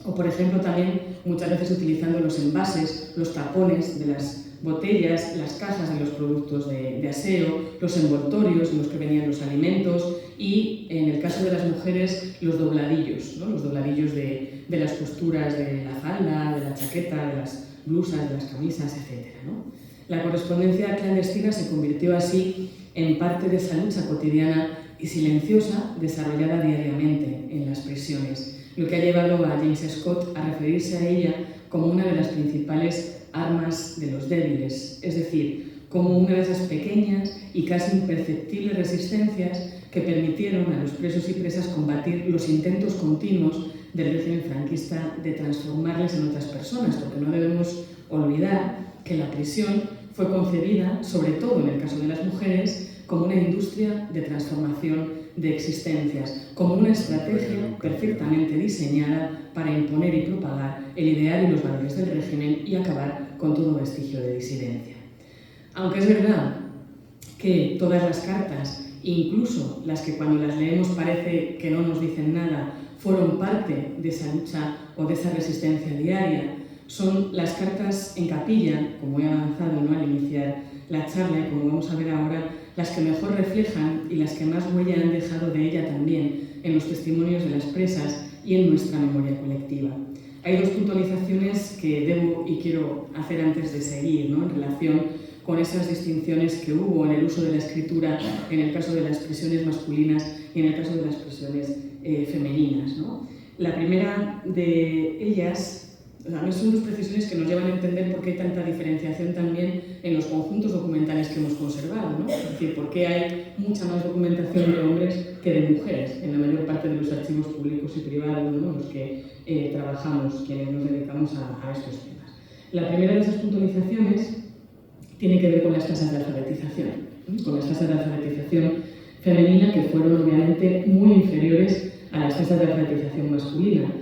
O, por ejemplo, también muchas veces utilizando los envases, los tapones de las botellas, las cajas de los productos de aseo, los envoltorios en los que venían los alimentos y, en el caso de las mujeres, los dobladillos, ¿no? Los dobladillos de las costuras de la falda, de la chaqueta, de las blusas, de las camisas, etc., ¿no? La correspondencia clandestina se convirtió así en parte de esa lucha cotidiana y silenciosa desarrollada diariamente en las prisiones, lo que ha llevado a James Scott a referirse a ella como una de las principales armas de los débiles, es decir, como una de esas pequeñas y casi imperceptibles resistencias que permitieron a los presos y presas combatir los intentos continuos del régimen franquista de transformarles en otras personas, porque no debemos olvidar que la prisión fue concebida, sobre todo en el caso de las mujeres, como una industria de transformación de existencias, como una estrategia perfectamente diseñada para imponer y propagar el ideal y los valores del régimen y acabar con todo vestigio de disidencia. Aunque es verdad que todas las cartas, incluso las que cuando las leemos parece que no nos dicen nada, fueron parte de esa lucha o de esa resistencia diaria, son las cartas en capilla, como he avanzado al iniciar la charla y como vamos a ver ahora, las que mejor reflejan y las que más huella han dejado de ella también en los testimonios de las presas y en nuestra memoria colectiva. Hay dos puntualizaciones que debo y quiero hacer antes de seguir, ¿no?, en relación con esas distinciones que hubo en el uso de la escritura en el caso de las prisiones masculinas y en el caso de las prisiones femeninas, ¿no? La primera de ellas, son dos precisiones que nos llevan a entender por qué hay tanta diferenciación también en los conjuntos documentales que hemos conservado, ¿no? Es decir, por qué hay mucha más documentación de hombres que de mujeres en la mayor parte de los archivos públicos y privados, ¿no?, en los que trabajamos, quienes nos dedicamos a estos temas. La primera de esas puntualizaciones tiene que ver con las tasas de alfabetización, con las tasas de alfabetización femenina que fueron obviamente muy inferiores a las tasas de alfabetización masculina.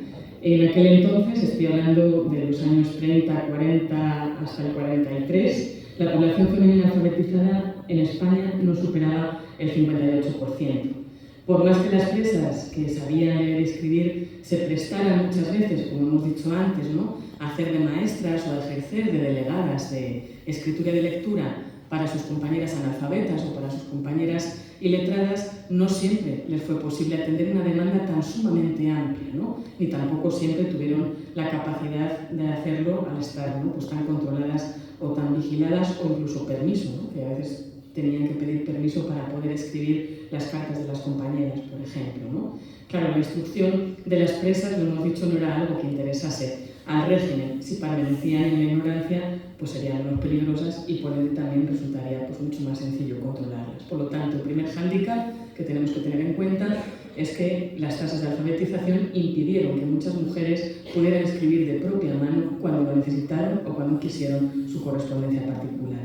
En aquel entonces, estoy hablando de los años 30, 40 hasta el 43, la población femenina alfabetizada en España no superaba el 58%. Por más que las presas que sabían leer y escribir se prestaran muchas veces, como hemos dicho antes, ¿no?, a hacer de maestras o a ejercer de delegadas de escritura y de lectura para sus compañeras analfabetas o para sus compañeras iletradas, no siempre les fue posible atender una demanda tan sumamente amplia, ¿no?, ni tampoco siempre tuvieron la capacidad de hacerlo al estar, ¿no?, pues tan controladas o tan vigiladas, o incluso permiso, ¿no?, que a veces tenían que pedir permiso para poder escribir las cartas de las compañeras, por ejemplo, ¿no? Claro, la instrucción de las presas, lo hemos dicho, no era algo que interesase al régimen. Si permanecían en la ignorancia, pues serían menos peligrosas y por ende también resultaría pues mucho más sencillo controlarlas. Por lo tanto, el primer hándicap que tenemos que tener en cuenta es que las tasas de alfabetización impidieron que muchas mujeres pudieran escribir de propia mano cuando lo necesitaron o cuando quisieron su correspondencia particular.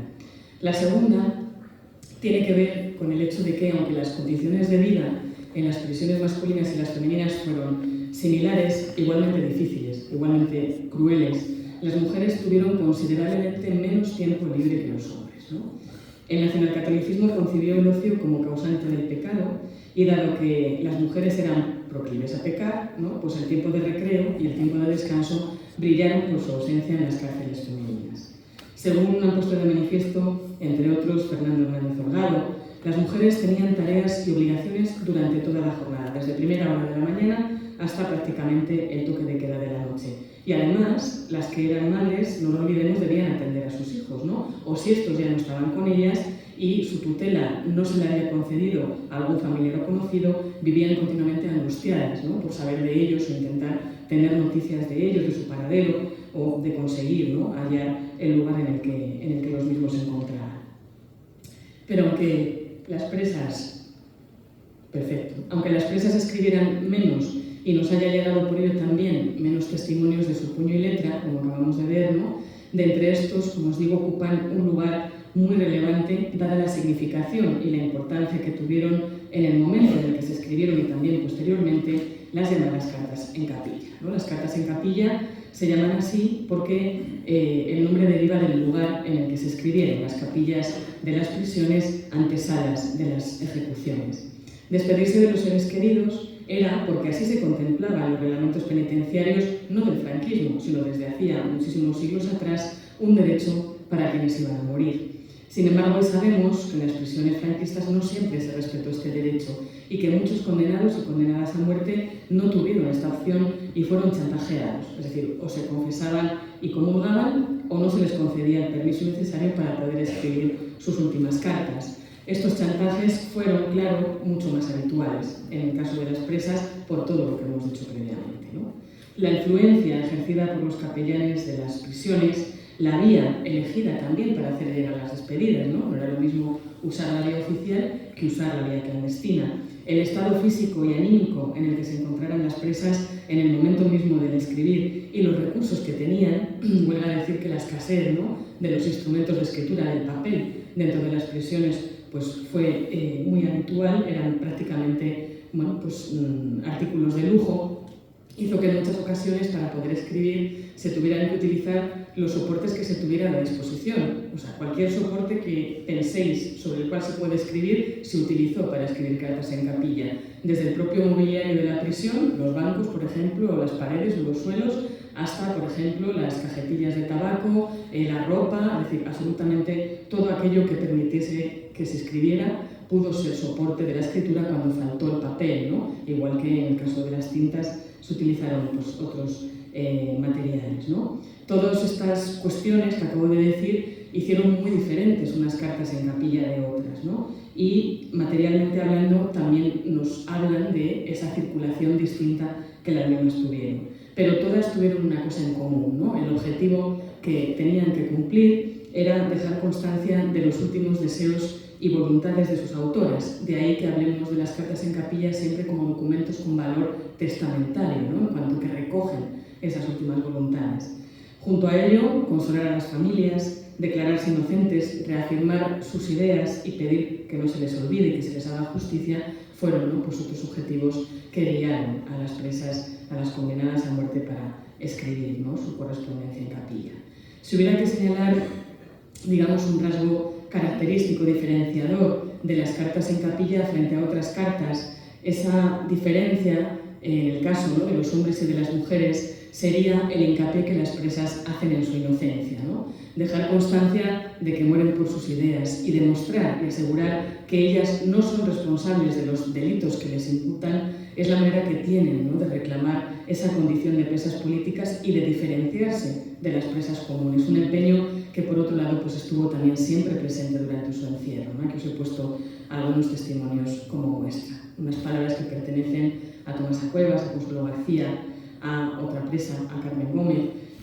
La segunda tiene que ver con el hecho de que, aunque las condiciones de vida en las prisiones masculinas y las femeninas fueron similares, igualmente difíciles, igualmente crueles, las mujeres tuvieron considerablemente menos tiempo libre que los hombres, ¿no? El nacionalcatolicismo concibió el ocio como causante del pecado y, dado que las mujeres eran proclives a pecar, ¿no?, pues el tiempo de recreo y el tiempo de descanso brillaron por su ausencia en las cárceles femeninas. Según han puesto de manifiesto, entre otros, Fernando Hernández Holgado, las mujeres tenían tareas y obligaciones durante toda la jornada, desde primera hora de la mañana hasta prácticamente el toque de queda de la noche. Y además, las que eran madres, no lo olvidemos, debían atender a sus hijos, ¿no?, o si estos ya no estaban con ellas y su tutela no se le había concedido a algún familiar o conocido, vivían continuamente angustiadas, ¿no?, por saber de ellos o intentar tener noticias de ellos, de su paradero, o de conseguir, ¿no?, hallar el lugar en el que los mismos se encontraban. Pero aunque las presas escribieran menos y nos haya llegado por ello también menos testimonios de su puño y letra, como acabamos de ver, ¿no?, de entre estos, como os digo, ocupan un lugar muy relevante dada la significación y la importancia que tuvieron en el momento en el que se escribieron y también posteriormente las llamadas cartas en capilla, ¿no? Las cartas en capilla se llaman así porque el nombre deriva del lugar en el que se escribieron, las capillas de las prisiones, antesalas de las ejecuciones. Despedirse de los seres queridos era porque así se contemplaban los reglamentos penitenciarios, no del franquismo, sino desde hacía muchísimos siglos atrás, un derecho para quienes iban a morir. Sin embargo, hoy sabemos que en las prisiones franquistas no siempre se respetó este derecho y que muchos condenados y condenadas a muerte no tuvieron esta opción y fueron chantajeados, es decir, o se confesaban y comulgaban o no se les concedía el permiso necesario para poder escribir sus últimas cartas. Estos chantajes fueron, claro, mucho más habituales en el caso de las presas por todo lo que hemos dicho previamente, ¿no? La influencia ejercida por los capellanes de las prisiones la vía elegida también para hacer llegar las despedidas, ¿no? No era lo mismo usar la vía oficial que usar la vía clandestina. El estado físico y anímico en el que se encontraran las presas en el momento mismo del escribir y los recursos que tenían, vuelvo a decir que la escasez, ¿no?, de los instrumentos de escritura, del papel dentro de las prisiones, pues fue muy habitual, eran prácticamente, bueno, pues, artículos de lujo, hizo que en muchas ocasiones para poder escribir se tuvieran que utilizar los soportes que se tuvieran a disposición. O sea, cualquier soporte que penséis sobre el cual se puede escribir se utilizó para escribir cartas en capilla. Desde el propio mobiliario de la prisión, los bancos, por ejemplo, o las paredes o los suelos, hasta, por ejemplo, las cajetillas de tabaco, la ropa, es decir, absolutamente todo aquello que permitiese que se escribiera pudo ser soporte de la escritura cuando faltó el papel, ¿no? Igual que en el caso de las tintas se utilizaron, pues, otros materiales, ¿no? Todas estas cuestiones que acabo de decir hicieron muy diferentes unas cartas en capilla de otras, ¿no? Y materialmente hablando también nos hablan de esa circulación distinta que las mismas tuvieron. Pero todas tuvieron una cosa en común, ¿no? El objetivo que tenían que cumplir era dejar constancia de los últimos deseos y voluntades de sus autoras. De ahí que hablemos de las cartas en capilla siempre como documentos con valor testamentario, ¿no?, en cuanto que recogen esas últimas voluntades. Junto a ello, consolar a las familias, declararse inocentes, reafirmar sus ideas y pedir que no se les olvide, que se les haga justicia, fueron, ¿no?, pues, otros objetivos que guiaron a las presas, a las condenadas a muerte para escribir, ¿no?, su correspondencia en capilla. Si hubiera que señalar, digamos, un rasgo característico, diferenciador de las cartas en capilla frente a otras cartas, esa diferencia, en el caso, ¿no?, de los hombres y de las mujeres, sería el hincapié que las presas hacen en su inocencia, ¿no? Dejar constancia de que mueren por sus ideas y demostrar y asegurar que ellas no son responsables de los delitos que les imputan es la manera que tienen, ¿no?, de reclamar esa condición de presas políticas y de diferenciarse de las presas comunes. Un empeño que, por otro lado, pues, estuvo también siempre presente durante su encierro, ¿no? Aquí os he puesto algunos testimonios como muestra. Unas palabras que pertenecen a Tomasa Cuevas, a Consuelo García, a otra presa, a Carmen Gómez,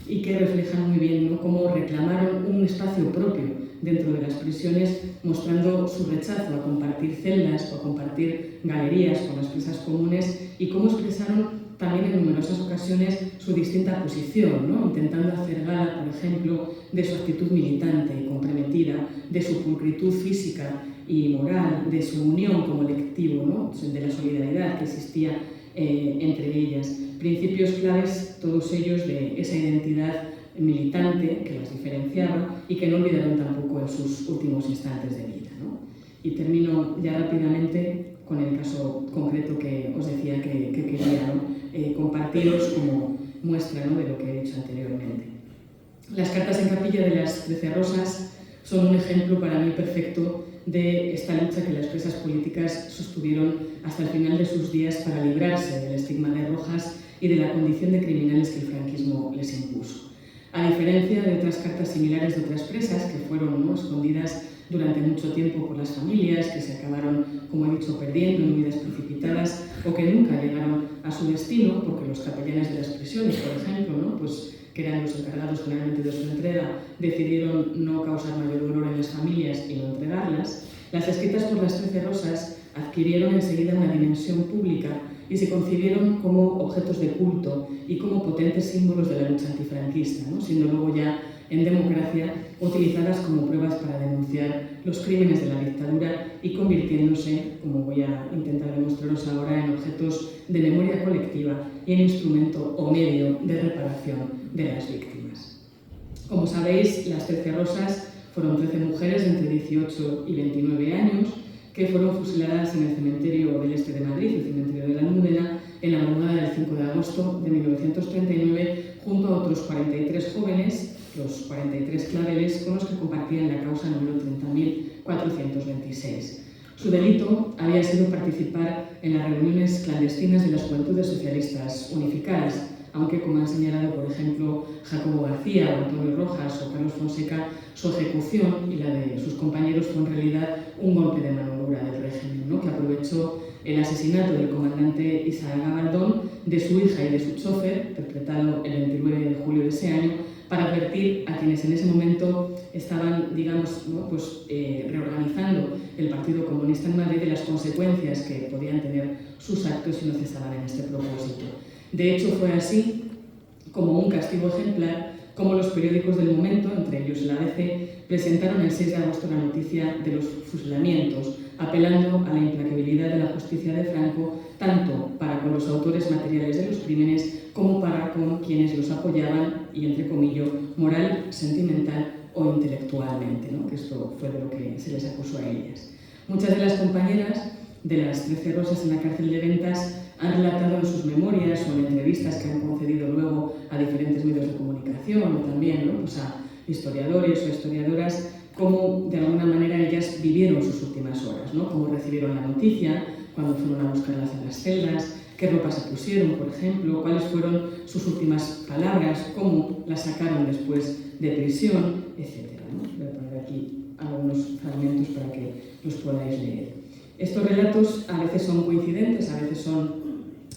y que reflejan muy bien, ¿no?, cómo reclamaron un espacio propio dentro de las prisiones, mostrando su rechazo a compartir celdas o a compartir galerías con las presas comunes, y cómo expresaron también en numerosas ocasiones su distinta posición, ¿no?, intentando hacer gala, por ejemplo, de su actitud militante y comprometida, de su pulcritud física y moral, de su unión como colectivo, ¿no?, de la solidaridad que existía entre ellas. Principios claves, todos ellos, de esa identidad militante que las diferenciaba y que no olvidaron tampoco en sus últimos instantes de vida, ¿no? Y termino ya rápidamente con el caso concreto que os decía que quería, ¿no?, compartiros como muestra, ¿no?, de lo que he dicho anteriormente. Las cartas en capilla de las 13 Rosas son un ejemplo para mí perfecto de esta lucha que las presas políticas sostuvieron hasta el final de sus días para librarse del estigma de Rojas y de la condición de criminales que el franquismo les impuso. A diferencia de otras cartas similares de otras presas que fueron, ¿no?, escondidas durante mucho tiempo por las familias, que se acabaron, como he dicho, perdiendo en huidas precipitadas o que nunca llegaron a su destino porque los capellanes de las prisiones, por ejemplo, ¿no?, pues, que eran los encargados generalmente de su entrega, decidieron no causar mayor dolor en las familias y no entregarlas, las escritas por las 13 Rosas adquirieron enseguida una dimensión pública y se concibieron como objetos de culto y como potentes símbolos de la lucha antifranquista, ¿no?, siendo luego ya en democracia utilizadas como pruebas para denunciar los crímenes de la dictadura y convirtiéndose, como voy a intentar demostraros ahora, en objetos de memoria colectiva y en instrumento o medio de reparación de las víctimas. Como sabéis, las 13 Rosas fueron 13 mujeres entre 18 y 29 años que fueron fusiladas en el cementerio del este de Madrid, el cementerio de la Almudena, en la madrugada del 5 de agosto de 1939, junto a otros 43 jóvenes, los 43 claveles, con los que compartían la causa número 30.426. Su delito había sido participar en las reuniones clandestinas de las Juventudes Socialistas Unificadas, aunque, como han señalado, por ejemplo, Jacobo García, o Antonio Rojas o Carlos Fonseca, su ejecución y la de sus compañeros fue en realidad un golpe de mano dura del régimen, ¿no?, que aprovechó el asesinato del comandante Isaac Gabaldón, de su hija y de su chofer, perpetrado el 29 de julio de ese año, para advertir a quienes en ese momento estaban, digamos, ¿no? Reorganizando el Partido Comunista en Madrid de las consecuencias que podían tener sus actos si no cesaban en este propósito. De hecho, fue así como un castigo ejemplar, como los periódicos del momento, entre ellos el ABC, presentaron el 6 de agosto la noticia de los fusilamientos, apelando a la implacabilidad de la justicia de Franco, tanto para con los autores materiales de los crímenes como para con quienes los apoyaban, y entre comillas, moral, sentimental o intelectualmente, ¿no? Que esto fue de lo que se les acusó a ellas. Muchas de las compañeras de las 13 Rosas en la cárcel de Ventas han relatado en sus memorias o en entrevistas que han concedido luego a diferentes medios de comunicación o también, ¿no? A historiadores o historiadoras, cómo de alguna manera ellas vivieron sus últimas horas, ¿no? Cómo recibieron la noticia, cuando fueron a buscarlas en las celdas, qué ropa se pusieron, por ejemplo, cuáles fueron sus últimas palabras, cómo las sacaron después de prisión, etc., ¿no? Voy a poner aquí algunos fragmentos para que los podáis leer. Estos relatos a veces son coincidentes, a veces son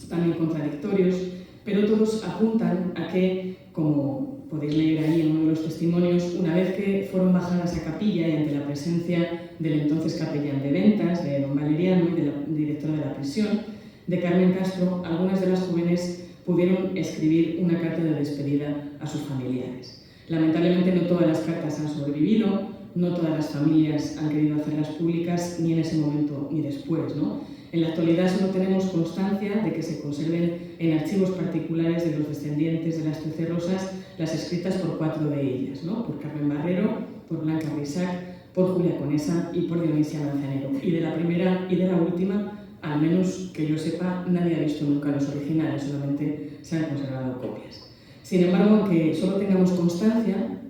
también contradictorios, pero todos apuntan a que, como podéis leer ahí en uno de los testimonios, una vez que fueron bajadas a capilla y ante la presencia del entonces capellán de Ventas, de don Valeriano y de la directora de la prisión, de Carmen Castro, algunas de las jóvenes pudieron escribir una carta de despedida a sus familiares. Lamentablemente no todas las cartas han sobrevivido, no todas las familias han querido hacerlas públicas, ni en ese momento ni después, ¿no? En la actualidad solo tenemos constancia de que se conserven en archivos particulares de los descendientes de las 13 Rosas las escritas por 4 de ellas, ¿no? Por Carmen Barrero, por Blanca Brisac, por Julia Conesa y por Dionisia Manzanero. Y de la primera y de la última, al menos que yo sepa, nadie ha visto nunca los originales, solamente se han conservado copias. Sin embargo, aunque solo tengamos constancia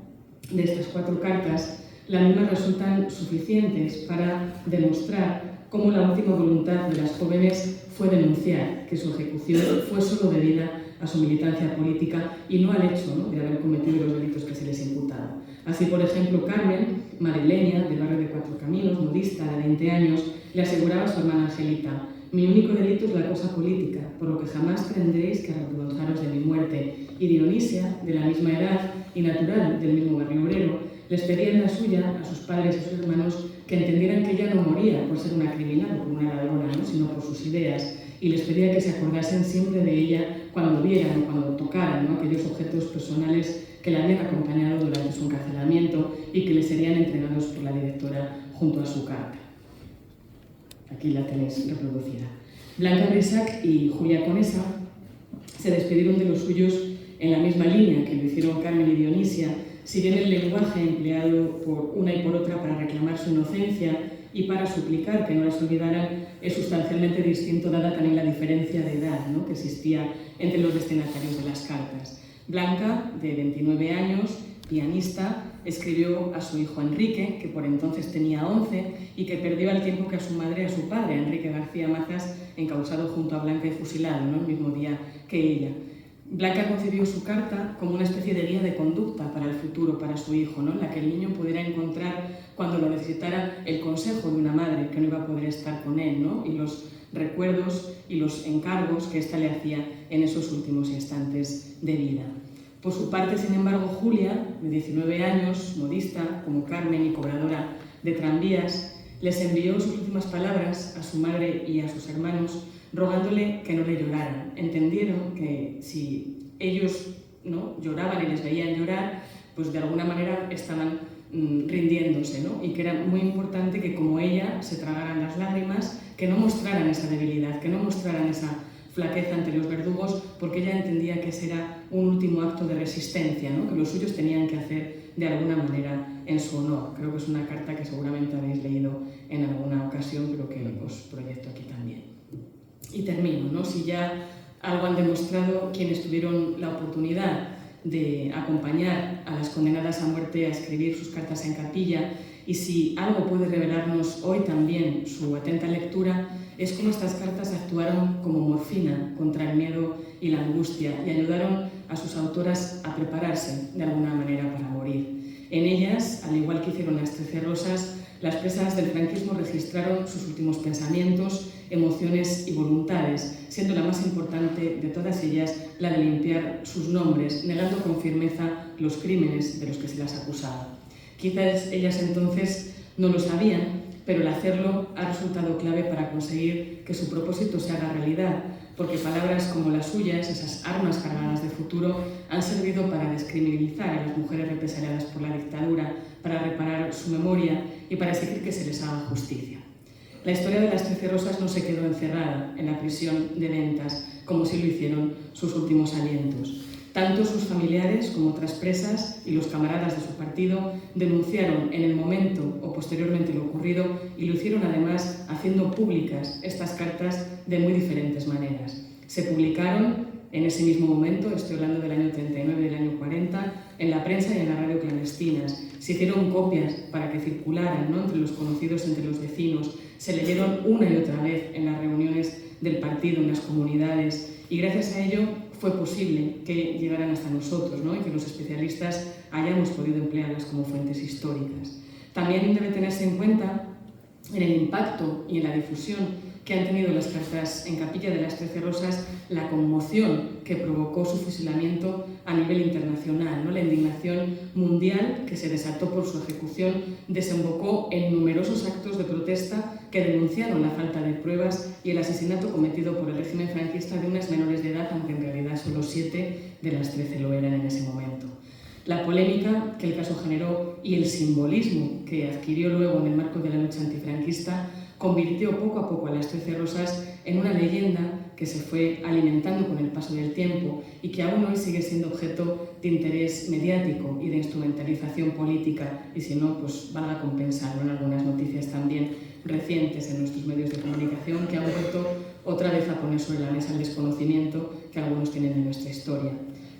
de estas 4 cartas, las mismas resultan suficientes para demostrar cómo la última voluntad de las jóvenes fue denunciar que su ejecución fue solo debida a su militancia política y no al hecho, ¿no?, de haber cometido los delitos que se les imputaban. Así, por ejemplo, Carmen, madrileña, del barrio de Cuatro Caminos, modista de 20 años, le aseguraba a su hermana Angelita: «Mi único delito es la cosa política, por lo que jamás tendréis que avergonzaros de mi muerte». Y Dionisia, de la misma edad y natural del mismo barrio obrero, les pedía en la suya a sus padres y a sus hermanos que entendieran que ella no moría por ser una criminal o por una ladrona, ¿no?, sino por sus ideas, y les pedía que se acordasen siempre de ella cuando vieran o cuando tocaran, ¿no?, aquellos objetos personales que la habían acompañado durante su encarcelamiento y que les serían entregados por la directora junto a su carta. Aquí la tenéis reproducida. Blanca Brisac y Julia Conesa se despidieron de los suyos en la misma línea que lo hicieron Carmen y Dionisia, si bien el lenguaje empleado por una y por otra para reclamar su inocencia y para suplicar que no las olvidaran es sustancialmente distinto, dada también la diferencia de edad, ¿no?, que existía entre los destinatarios de las cartas. Blanca, de 29 años, pianista, escribió a su hijo Enrique, que por entonces tenía 11 y que perdió al tiempo que a su madre y a su padre, Enrique García Mazas, encausado junto a Blanca y fusilado, ¿no?, el mismo día que ella. Blanca concibió su carta como una especie de guía de conducta para el futuro, para su hijo, ¿no?, en la que el niño pudiera encontrar, cuando lo necesitara, el consejo de una madre que no iba a poder estar con él, ¿no?, y los recuerdos y los encargos que ésta le hacía en esos últimos instantes de vida. Por su parte, sin embargo, Julia, de 19 años, modista, como Carmen y cobradora de tranvías, les envió sus últimas palabras a su madre y a sus hermanos, rogándole que no le lloraran. Entendieron que si ellos, ¿no?, lloraban y les veían llorar, pues de alguna manera estaban rindiéndose, ¿no?, y que era muy importante que, como ella, se tragaran las lágrimas, que no mostraran esa debilidad, que no mostraran esa flaqueza ante los verdugos, porque ella entendía que ese era un último acto de resistencia, ¿no?, que los suyos tenían que hacer de alguna manera en su honor. Creo que es una carta que seguramente habéis leído en alguna ocasión, pero que os proyecto aquí también. Y termino, ¿no? Si ya algo han demostrado quienes tuvieron la oportunidad de acompañar a las condenadas a muerte a escribir sus cartas en capilla, y si algo puede revelarnos hoy también su atenta lectura, es cómo estas cartas actuaron como morfina contra el miedo y la angustia y ayudaron a sus autoras a prepararse de alguna manera para morir. En ellas, al igual que hicieron las 13 Rosas, las presas del franquismo registraron sus últimos pensamientos, emociones y voluntades, siendo la más importante de todas ellas la de limpiar sus nombres, negando con firmeza los crímenes de los que se las acusaba. Quizás ellas entonces no lo sabían, pero el hacerlo ha resultado clave para conseguir que su propósito se haga realidad, porque palabras como las suyas, esas armas cargadas de futuro, han servido para descriminalizar a las mujeres represaliadas por la dictadura, para reparar su memoria y para exigir que se les haga justicia. La historia de las 13 Rosas no se quedó encerrada en la prisión de Ventas, como sí lo hicieron sus últimos alientos. Tanto sus familiares como otras presas y los camaradas de su partido denunciaron en el momento o posteriormente lo ocurrido y lo hicieron además haciendo públicas estas cartas de muy diferentes maneras. Se publicaron en ese mismo momento, estoy hablando del año 39 y del año 40, en la prensa y en la radio clandestinas. Se hicieron copias para que circularan, ¿no?, entre los conocidos, entre los vecinos. Se leyeron una y otra vez en las reuniones del partido, en las comunidades, y gracias a ello fue posible que llegaran hasta nosotros, ¿no?, y que los especialistas hayamos podido emplearlas como fuentes históricas. También debe tenerse en cuenta en el impacto y en la difusión que han tenido las cartas en Capilla de las 13 Rosas, la conmoción que provocó su fusilamiento a nivel internacional, ¿no? La indignación mundial que se desató por su ejecución desembocó en numerosos actos de protesta que denunciaron la falta de pruebas y el asesinato cometido por el régimen franquista de unas menores de edad, aunque en realidad solo 7 de las 13 lo eran en ese momento. La polémica que el caso generó y el simbolismo que adquirió luego en el marco de la lucha antifranquista convirtió poco a poco a las 13 Rosas en una leyenda que se fue alimentando con el paso del tiempo y que aún hoy sigue siendo objeto de interés mediático y de instrumentalización política, y si no, pues valga compensarlo en algunas noticias también recientes en nuestros medios de comunicación que han vuelto otra vez a poner sobre la mesa el desconocimiento que algunos tienen de nuestra historia.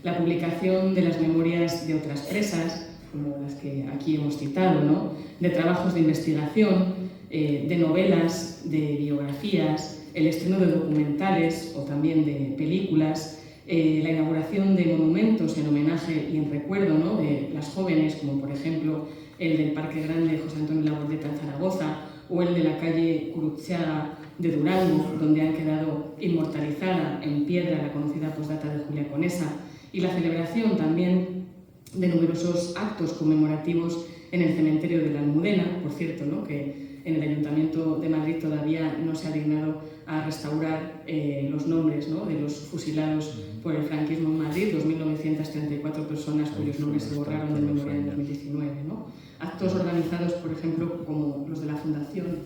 La publicación de las memorias de otras presas, como las que aquí hemos citado, ¿no?, de trabajos de investigación, de novelas, de biografías, el estreno de documentales o también de películas, la inauguración de monumentos en homenaje y en recuerdo, ¿no?, de las jóvenes, como por ejemplo el del Parque Grande José Antonio Labordeta en Zaragoza o el de la calle Gurutxaga de Durango, donde han quedado inmortalizada en piedra la conocida postdata de Julia Conesa, y la celebración también de numerosos actos conmemorativos en el cementerio de la Almudena, por cierto, ¿no?, que en el Ayuntamiento de Madrid todavía no se ha dignado a restaurar los nombres, ¿no?, de los fusilados por el franquismo en Madrid, 2.934 personas cuyos nombres se borraron del memorial en 2019, ¿no? Actos organizados, por ejemplo, como los de la Fundación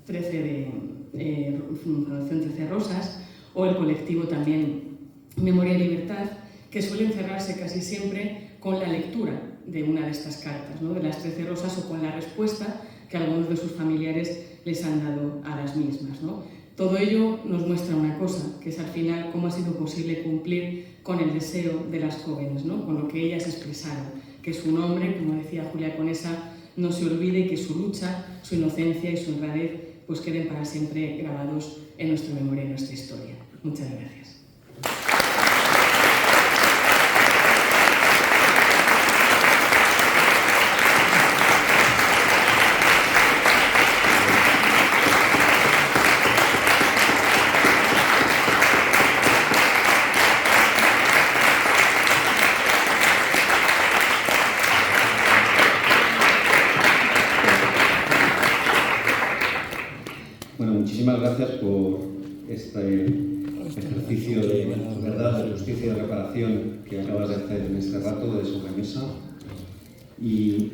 13 Rosas o el colectivo también Memoria y Libertad, que suelen cerrarse casi siempre con la lectura de una de estas cartas, ¿no?, de las 13 Rosas, o con la respuesta que algunos de sus familiares les han dado a las mismas, ¿no? Todo ello nos muestra una cosa, que es al final cómo ha sido posible cumplir con el deseo de las jóvenes, ¿no?, con lo que ellas expresaron, que su nombre, como decía Julia Conesa, no se olvide y que su lucha, su inocencia y su honradez pues queden para siempre grabados en nuestra memoria y en nuestra historia. Muchas gracias. Muchísimas gracias por este ejercicio de verdad, de justicia y de reparación que acabas de hacer en este rato de sobremesa. Y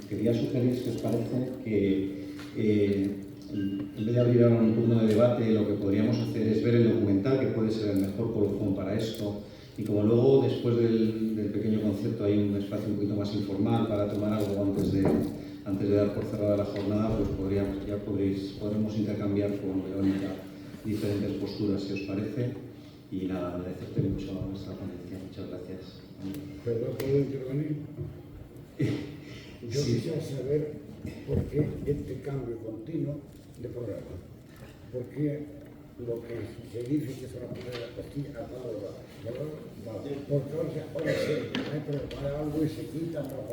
quería sugerir, si os parece, que en vez de abrir ahora un turno de debate, lo que podríamos hacer es ver el documental, que puede ser el mejor colofón para esto. Y como luego, después del pequeño concierto, hay un espacio un poquito más informal para tomar algo antes de dar por cerrada la jornada, pues podremos intercambiar con Verónica diferentes posturas, si os parece. Y nada, agradecerte mucho a nuestra ponencia. Muchas gracias. ¿Perdón, puedo intervenir? Yo quisiera saber por qué este cambio continuo de programa. ¿Por qué lo que se dice que se va a poner la costilla a todo va? Porque ahora se hay que preparar algo y se quita para